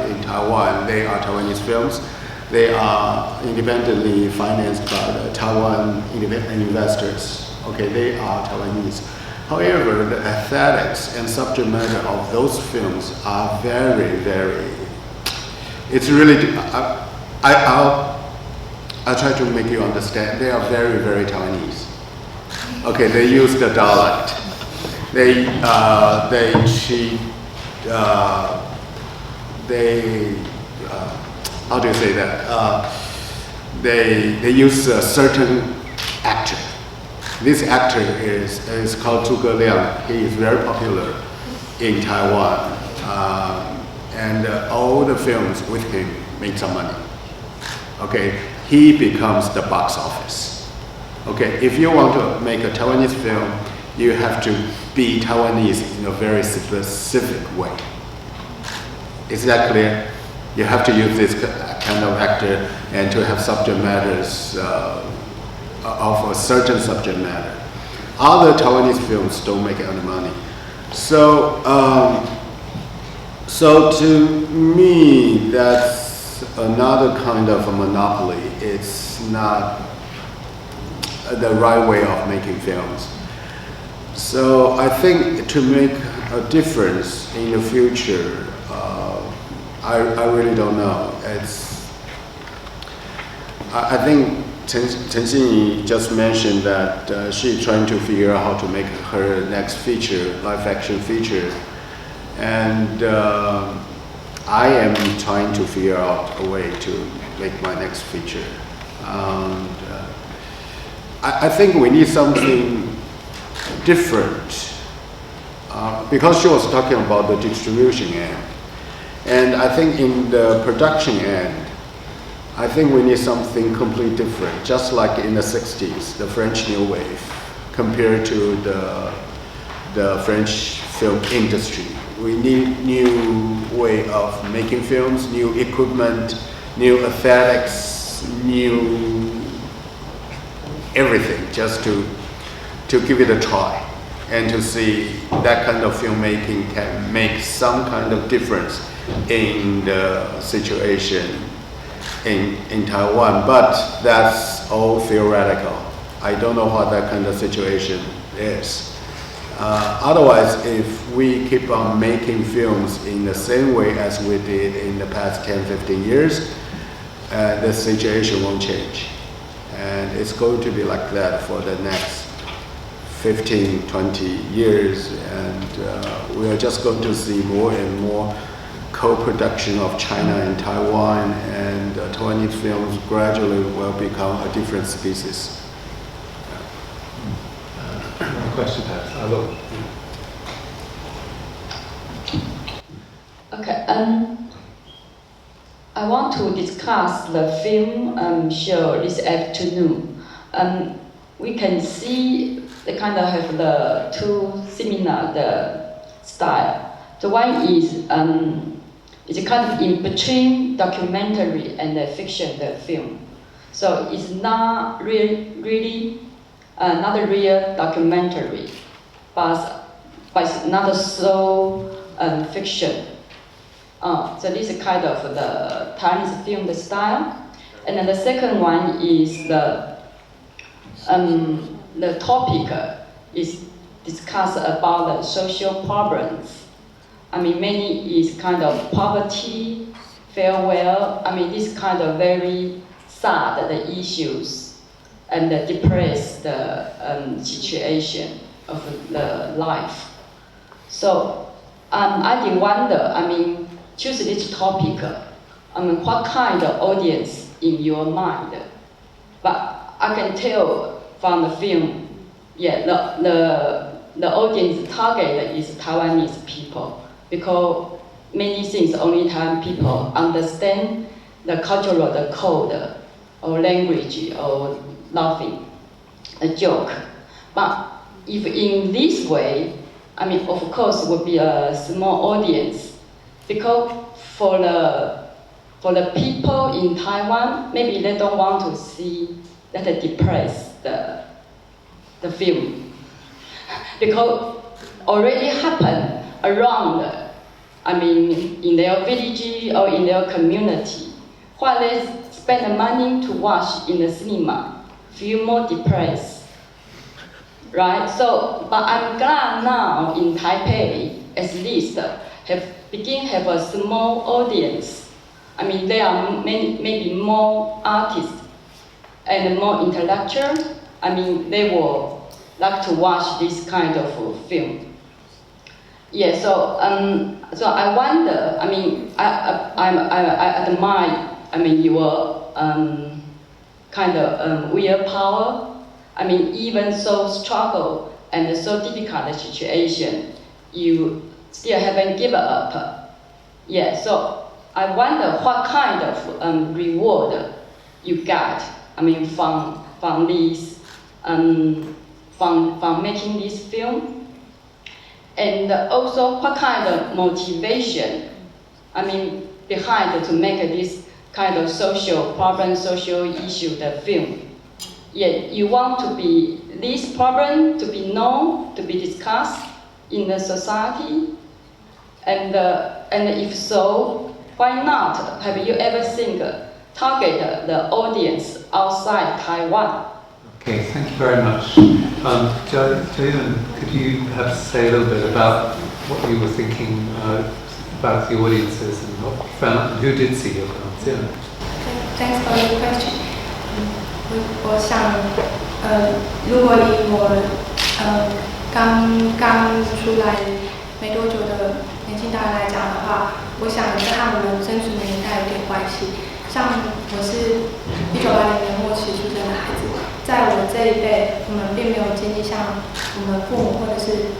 in Taiwan. They are Taiwanese films. They are independently financed by the Taiwan investors. They are Taiwanese. However, the aesthetics and subject matter of those films are very, very, it's really, I'll try to make you understand. They are very, very Taiwanese. They use the dialect. How do you say that? They use a certain actor. This actor is called Zhuge Liang. He is very popular in Taiwan, and all the films with him make some money. He becomes the box office. If you want to make a Taiwanese film, you have to be Taiwanese in a very specific way. Is that clear? You have to use this kind of actor and to have subject matters of a certain subject matter. Other Taiwanese films don't make any money. So to me, that's another kind of a monopoly. It's not the right way of making films. So I think to make a difference in the future, I really don't know. I think Chen Xinyi just mentioned that she's trying to figure out how to make her next feature, live action feature. And I am trying to figure out a way to make my next feature. And I think we need something different because she was talking about the distribution end. And I think in the production end, I think we need something completely different, just like in the 60s, the French New Wave, compared to the French film industry. We need new way of making films, new equipment, new aesthetics, new everything, just to give it a try and to see that kind of filmmaking can make some kind of difference in the situation in Taiwan, but that's all theoretical. I don't know what that kind of situation is. Otherwise, if we keep on making films in the same way as we did in the past 10, 15 years, the situation won't change. And it's going to be like that for the next 15, 20 years, and we are just going to see more and more co-production of China and Taiwan, and Taiwanese films gradually will become a different species. Question perhaps. Hello. Okay, I want to discuss the film show this afternoon. We can see they kind of have the two similar style. The one is it's kind of in between documentary and the fiction, the film. So it's not really not a real documentary, but it's not so fiction. So this is kind of the Taiwanese film style. And then the second one is the topic is discuss about the social problems. I mean, many is kind of poverty, farewell. I mean, this kind of very sad the issues and the depressed situation of the life. So I did wonder. I mean, choose this topic, what kind of audience in your mind? But I can tell from the film, yeah, the audience target is Taiwanese people, because many things only Taiwan people understand the cultural, the code, or language, or laughing, a joke. But if in this way, I mean, of course, it would be a small audience, because for the people in Taiwan, maybe they don't want to see that depress the film, because already happened around, I mean, in their village or in their community, while they spend the money to watch in the cinema, feel more depressed, right? So, but I'm glad now in Taipei, at least, have a small audience. I mean, there are maybe more artists and more intellectual. I mean, they will like to watch this kind of film. Yeah, so I wonder. I mean, I admire. I mean, your kind of willpower. I mean, even so struggle and so difficult situation, you still haven't given up. Yeah, so I wonder what kind of reward you got. I mean, from this, from making this film, and also what kind of motivation, I mean, behind to make this kind of social problem, social issue, the film. Yeah, you want to be this problem to be known, to be discussed in the society, and if so, why not? Have you ever target the audience outside Taiwan? Okay, thank you very much. Chiayun, could you perhaps say a little bit about what you were thinking about the audiences and what you found, who did see your films? Yeah. Thanks for the question. 我想，如果以我刚出来没多久的年轻大人来讲的话，我想跟他们生存的年代有点关系。像我是1980年末期出生的孩子，在我这一辈，我们并没有经历像我们父母或者是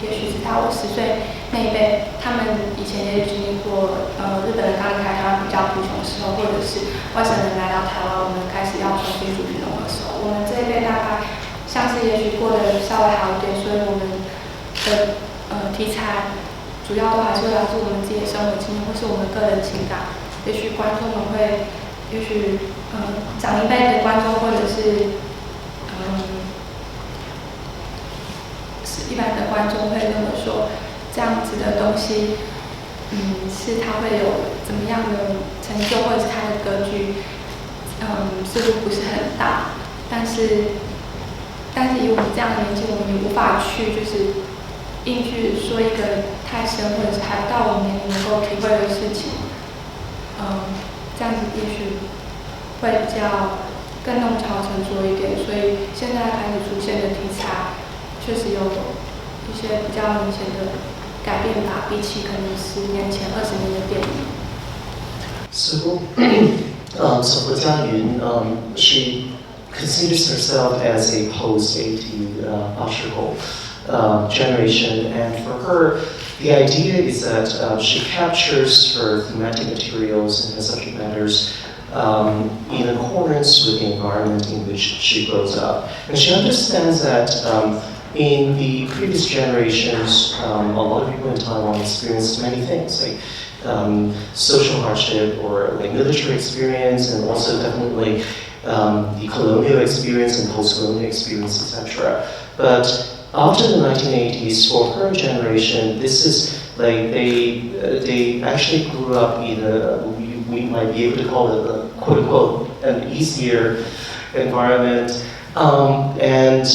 也许是到我10岁那一辈，他们以前也经历过日本人刚离开台湾比较贫穷的时候，或者是外省人来到台湾，我们开始要重新组群农的时候，我们这一辈大概像是也许过得稍微好一点，所以我们的题材主要都还是会来自我们自己的生活经验或是我们个人情感。也许观众们会，也许长一辈的观众或者是一般的观众会认为说，这样子的东西，是他会有怎么样的成就，或者是他的格局，似乎不是很大。但是以我们这样的年纪，我们也无法去就是硬去说一个太深，或者是还不到我们年龄能够体会的事情。这样子也许会比较更弄巧成拙一点。所以现在开始出现的题材，确实有一些比较明显的改变吧，比起可能10年前、20年的电影。So for Chiayun, she considers herself as a post-80 Ashiko generation, and for her, the idea is that she captures her thematic materials and her subject matters in accordance with the environment in which she grows up. And she understands that in the previous generations, a lot of people in Taiwan experienced many things, like social hardship or like military experience, and also definitely the colonial experience and post-colonial experience, etc. But after the 1980s, for her generation, this is like they actually grew up in a, we might be able to call it a quote-unquote an easier environment. And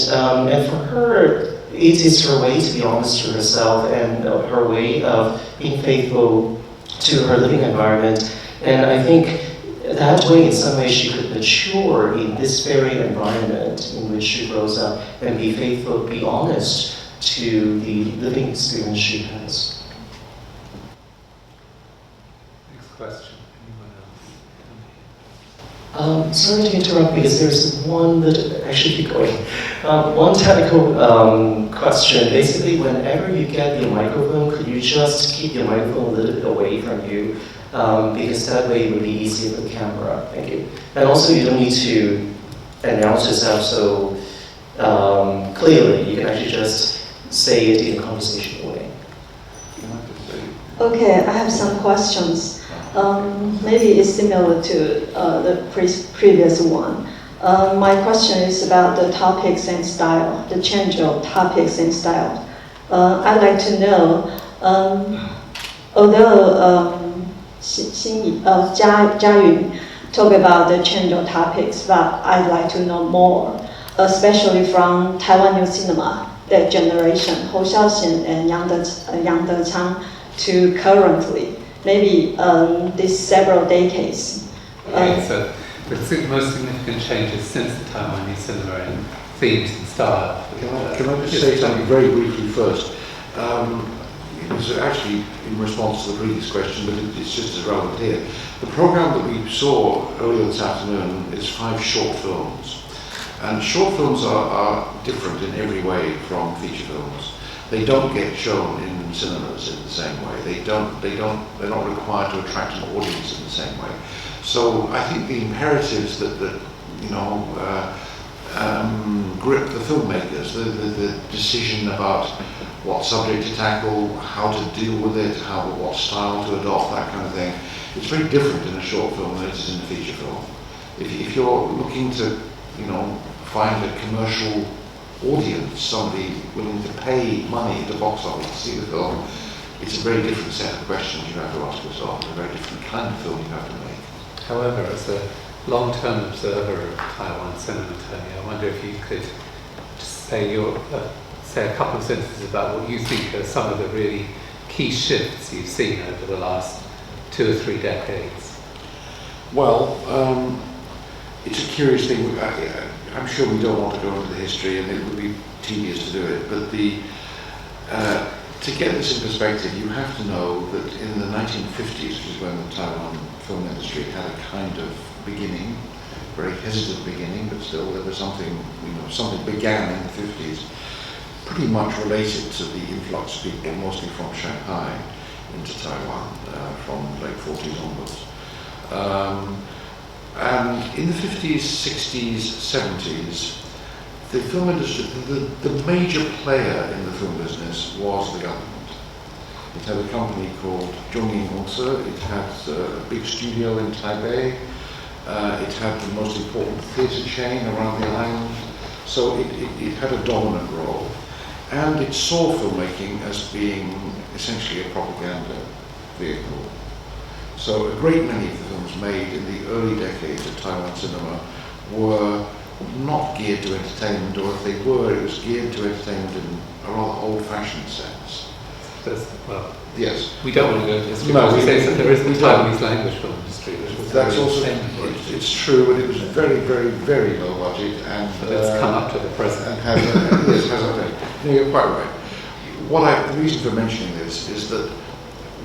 for her, it is her way to be honest to herself and her way of being faithful to her living environment. And I think that way, in some way, she could mature in this very environment in which she grows up and be faithful, be honest to the living experience she has. question. Anyone else? Sorry to interrupt because there's one that I should be going. One technical question. Basically, whenever you get your microphone, could you just keep your microphone a little bit away from you? Because that way it would be easier for the camera. Thank you. And also, you don't need to announce yourself so clearly. You can actually just say it in a conversational way. Okay, I have some questions. Maybe it's similar to the previous one. My question is about the topics and style, the change of topics and style. I'd like to know, although Chiayun talked about the change of topics, but I'd like to know more, especially from Taiwanese Cinema, that generation, Hou Xiaoxian and Yang Dechang, to currently, maybe these several decades. So the most significant changes since the Taiwanese cinema in themes and style. Can I just say something very briefly first? It was actually in response to the previous question, but it's just as relevant here. The program that we saw earlier this afternoon is 5 short films. And short films are different in every way from feature films. They don't get shown in cinemas in the same way. They're not required to attract an audience in the same way. So I think the imperatives that grip the filmmakers, the decision about what subject to tackle, how to deal with it, what style to adopt, that kind of thing, it's very different in a short film than it is in a feature film. If you're looking to, find a commercial audience, somebody willing to pay money at the box office to see the film, it's a very different set of questions you have to ask yourself, a very different kind of film you have to make. However, as a long-term observer of Taiwan cinema, Tony, I wonder if you could just say a couple of sentences about what you think are some of the really key shifts you've seen over the last 2 or 3 decades. Well, it's a curious thing. I'm sure we don't want to go into the history, and it would be tedious to do it, but to get this in perspective, you have to know that in the 1950s, which is when the Taiwan film industry had a kind of beginning, very hesitant beginning, but still there was something, something began in the 50s, pretty much related to the influx of people, mostly from Shanghai into Taiwan, from late 40s onwards. And in the 50s, 60s, 70s, the film industry, the major player in the film business was the government. It had a company called Zhongying Gongce, it had a big studio in Taipei, it had the most important theatre chain around the island, so it had a dominant role. And it saw filmmaking as being essentially a propaganda vehicle. So a great many of the films made in the early decades of Taiwan cinema were not geared to entertainment, or if they were, it was geared to entertainment in a rather old-fashioned sense. Well, yes. We don't want to go into history, no, we say that there is the Taiwanese language film industry, which was that's also, it's true, but it was very, very, very low budget, and but it's come up to the present. And has no, you're quite right. The reason for mentioning this is that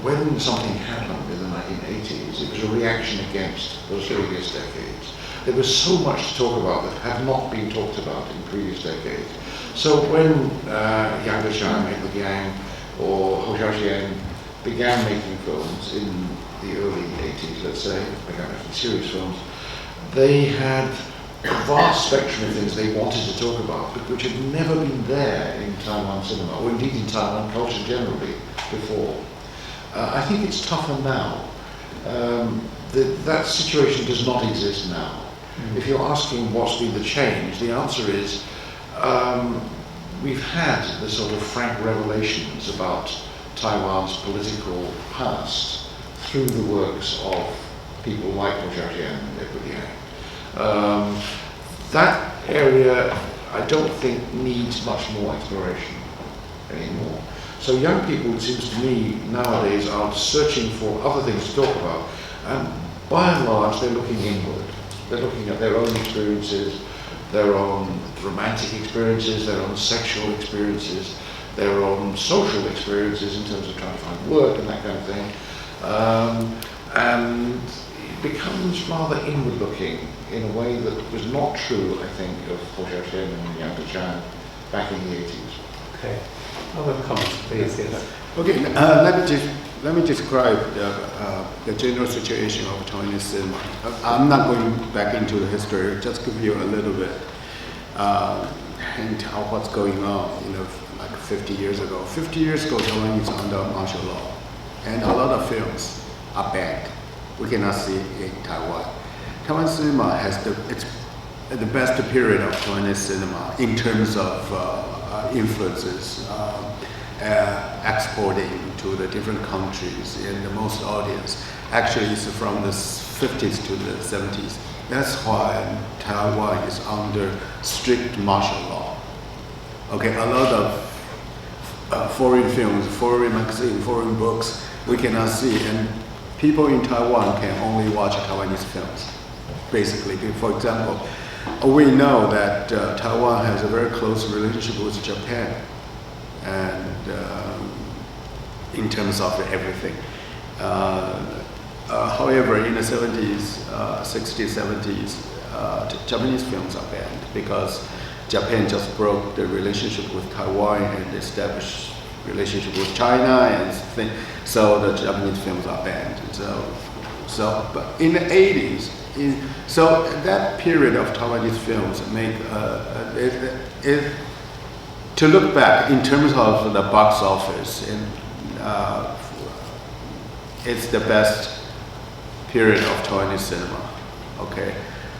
when something happened in the 1980s, it was a reaction against those previous decades. There was so much to talk about that had not been talked about in previous decades. So when Yang Dechang, Mei Gang, or Hou Xiaoxian began making films in the early 80s, let's say, began making serious films, they had a vast spectrum of things they wanted to talk about, but which had never been there in Taiwan cinema, or indeed in Taiwan culture generally, before. I think it's tougher now. That situation does not exist now. If you're asking what's been the change, the answer is we've had the sort of frank revelations about Taiwan's political past through the works of people like Hou Xiaoxian and Mei Yang. That area, I don't think, needs much more exploration anymore. So young people, it seems to me, nowadays are searching for other things to talk about, and by and large they're looking inward. They're looking at their own experiences, their own romantic experiences, their own sexual experiences, their own social experiences in terms of trying to find work and that kind of thing. and it becomes rather inward-looking in a way that was not true, I think, of Chih-Yen and Yang Chan back in the 80s. Okay. Other comments, please. Yes. Okay, let me describe the general situation of Taiwanese cinema. I'm not going back into the history, just give you a little bit hint of what's going on, like 50 years ago. 50 years ago, Taiwan is under martial law, and a lot of films are banned. We cannot see in Taiwan. Taiwan cinema has the best period of Taiwanese cinema in terms of influences, exporting to the different countries and the most audience. Actually, it's from the 50s to the 70s. That's why Taiwan is under strict martial law. Okay, a lot of foreign films, foreign magazines, foreign books we cannot see, and people in Taiwan can only watch Taiwanese films. Basically, for example, we know that Taiwan has a very close relationship with Japan, and in terms of everything. However, in the 70s, 60s, 70s, Japanese films are banned because Japan just broke the relationship with Taiwan and established relationship with China, and so the Japanese films are banned. But in the 80s, so that period of Taiwanese films make to look back in terms of the box office, it's the best period of Taiwanese cinema. Okay.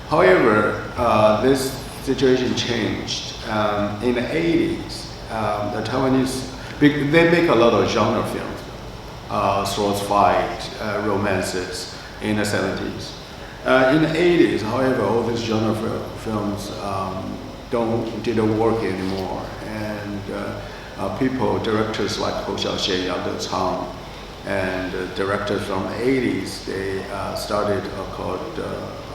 However, this situation changed in the 80s. The Taiwanese they make a lot of genre films, swords fight, romances in the 70s. In the 80s, however, all these genre films didn't work anymore, and directors like Ho Xiaoxian, Yang Chang, and directors from the 80s, they started called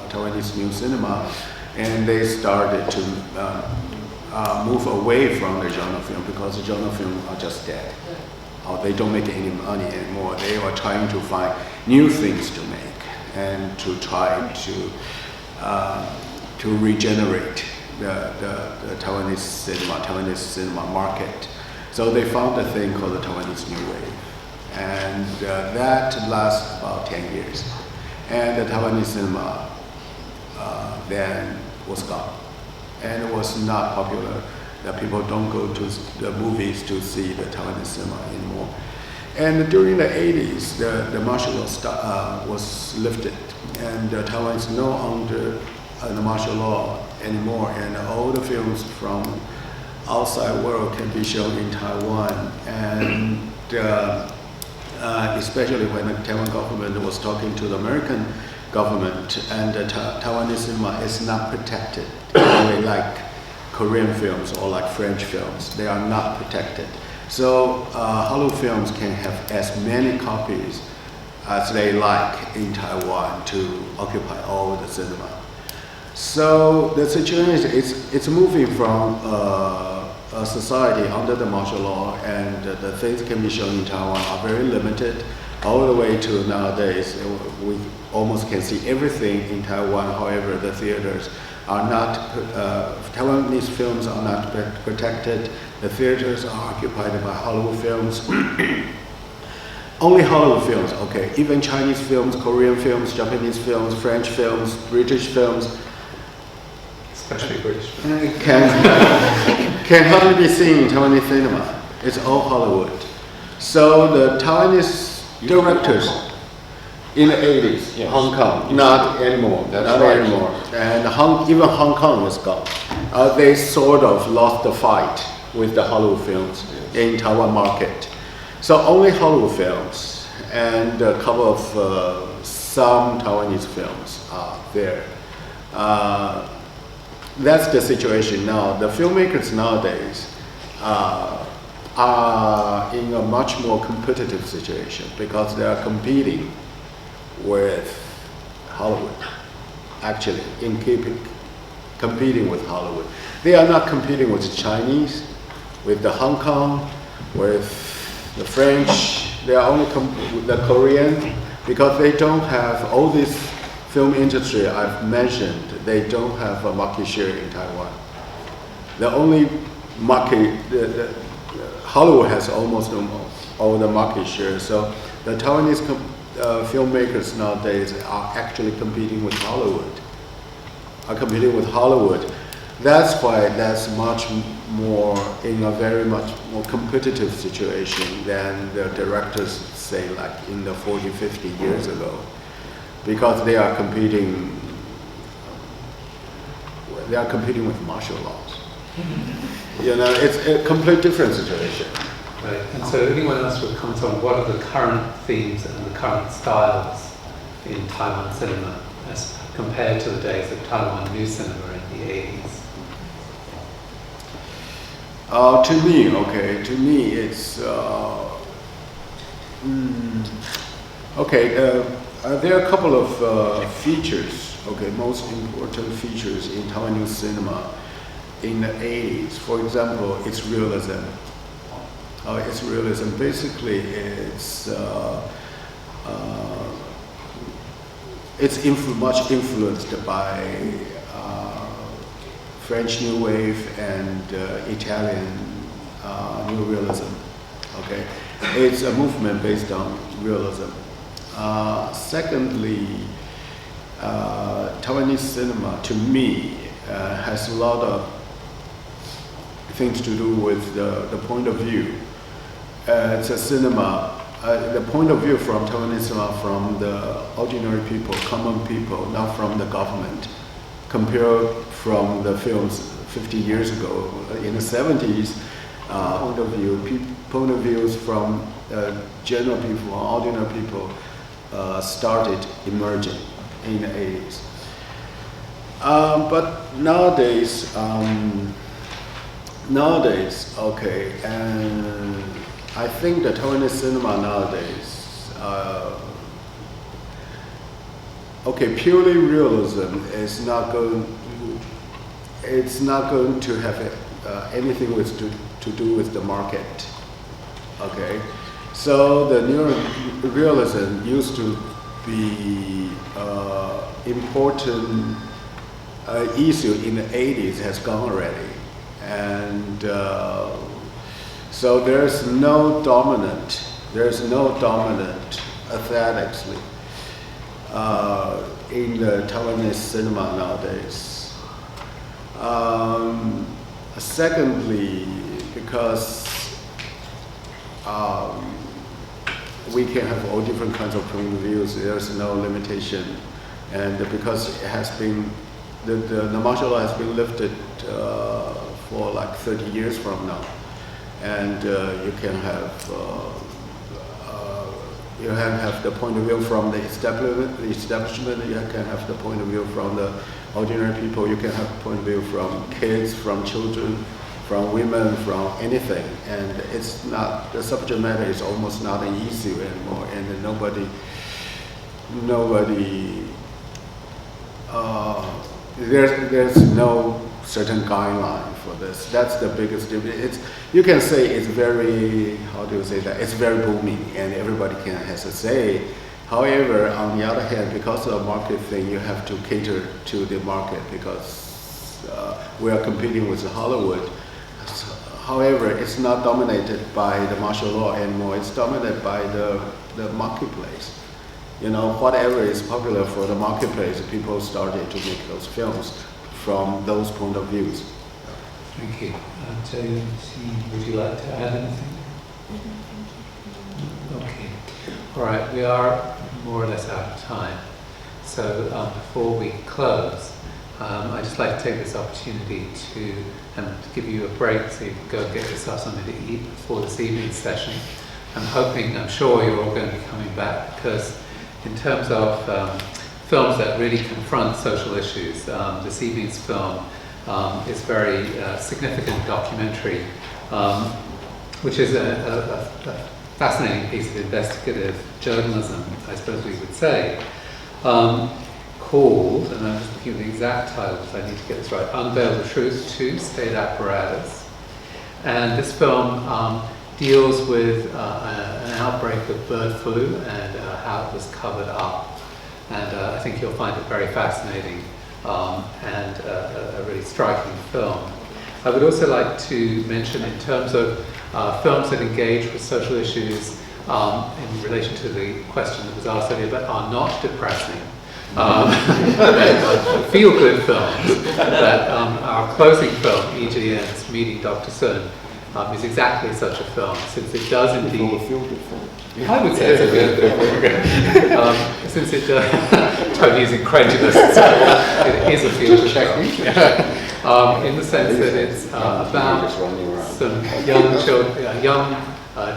Taiwanese New Cinema, and they started to move away from the genre film because the genre films are just dead. They don't make any money anymore. They are trying to find new things to make and to try to regenerate the Taiwanese cinema market. So they found a thing called the Taiwanese New Wave, and that lasts about 10 years. And the Taiwanese cinema then was gone, and it was not popular. That people don't go to the movies to see the Taiwanese cinema anymore. And during the 80s, the martial law was lifted, and Taiwan is no longer the martial law anymore, and all the films from outside world can be shown in Taiwan. And especially when the Taiwan government was talking to the American government, and Taiwanese cinema is not protected in a way like Korean films or like French films. They are not protected. So Hollywood films can have as many copies as they like in Taiwan to occupy all the cinema. So the situation is it's moving from a society under the martial law, and the things that can be shown in Taiwan are very limited, all the way to nowadays we almost can see everything in Taiwan. However, the theaters are not, Taiwanese films are not protected. The theaters are occupied by Hollywood films. Only Hollywood films, okay. Even Chinese films, Korean films, Japanese films, French films, British films, especially British can hardly be seen in Taiwanese cinema. It's all Hollywood. So the Taiwanese directors in the 80s, yes. Hong Kong, not anymore. That's not right. anymore. And even Hong Kong was gone. They sort of lost the fight with the Hollywood films in Taiwan market. So only Hollywood films and a couple of some Taiwanese films are there. That's the situation now. The filmmakers nowadays are in a much more competitive situation because they are competing with Hollywood, actually, competing with Hollywood. They are not competing with the Chinese, with the Hong Kong, with the French. They are only with the Korean, because they don't have all this film industry I've mentioned. They don't have a market share in Taiwan. The only market, Hollywood has almost all the market share. So the Taiwanese filmmakers nowadays are actually competing with Hollywood. That's why that's much more in a very much more competitive situation than the directors say like in the 40, 50 years ago, because they are competing with martial laws. You know, it's a complete different situation. Right. And so anyone else would comment on what are the current themes and the current styles in Taiwan cinema as compared to the days of Taiwanese cinema in the 80s? To me, it's there are a couple of features. Most important features in Taiwanese cinema in the 80s. For example, it's realism. Basically, it's much influenced by French New Wave and Italian New Realism. It's a movement based on realism. Secondly, Taiwanese cinema, to me, has a lot of things to do with the point of view. It's a cinema, the point of view from Taiwanese cinema from the ordinary people, common people, not from the government. Compared from the films 50 years ago, in the 70s, point of views from general people, ordinary people started emerging in the 80s. But nowadays, and I think the Taiwanese cinema nowadays, purely realism is not going. It's not going to have anything to do with the market. So the new realism used to be important issue in the 80s has gone already, and so there's no dominant aesthetically in the Taiwanese cinema nowadays. Secondly, because we can have all different kinds of point of views, there's no limitation, and because it has been the martial law has been lifted for like 30 years from now, and you can have the point of view from the establishment, you can have the point of view from the ordinary people, you can have the point of view from kids, from children, from women, from anything, and it's not, the subject matter is almost not an issue anymore, and nobody there's no certain guideline for this. That's the biggest difference. You can say it's very, how do you say that? It's very booming and everybody has a say. However, on the other hand, because of the market thing, you have to cater to the market because we are competing with Hollywood. However, it's not dominated by the martial law anymore. It's dominated by the marketplace. You know, whatever is popular for the marketplace, people started to make those films from those point of views. Thank you. Chiayun, would you like to add anything? Okay. All right, we are more or less out of time. So before we close, I'd just like to take this opportunity to give you a break so you can go get yourself something to eat before this evening's session. I'm sure you're all going to be coming back because in terms of films that really confront social issues, this evening's film is very significant documentary, which is a fascinating piece of investigative journalism, I suppose we would say, called, and I'm just looking at the exact title because I need to get this right, Unveil the Truth to State Apparatus. And this film deals with an outbreak of bird flu and how it was covered up. And I think you'll find it very fascinating and a really striking film. I would also like to mention, in terms of films that engage with social issues in relation to the question that was asked earlier, but are not depressing, feel-good films, that our closing film, Chih-Yen's Meeting Dr. Sun, is exactly such a film, since it does indeed... I would say it's a feel-good film. Since it does... Tony's incredulous, so it is a feel-good film. In the sense that it's about some young children, young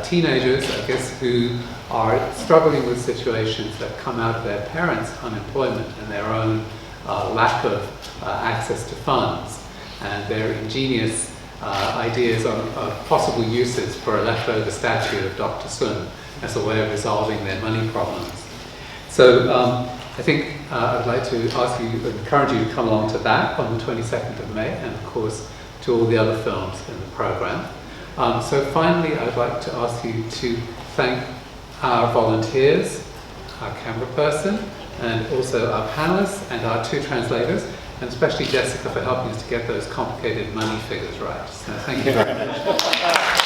teenagers, I guess, who are struggling with situations that come out of their parents' unemployment and their own lack of access to funds, and their ingenious ideas on possible uses for a leftover statue of Dr. Sun as a way of resolving their money problems. So I think I'd like to ask you, encourage you to come along to that on the 22nd of May, and of course to all the other films in the program. So finally, I'd like to ask you to thank our volunteers, our camera person, and also our panelists and our two translators, and especially Jessica for helping us to get those complicated money figures right. So thank you very much.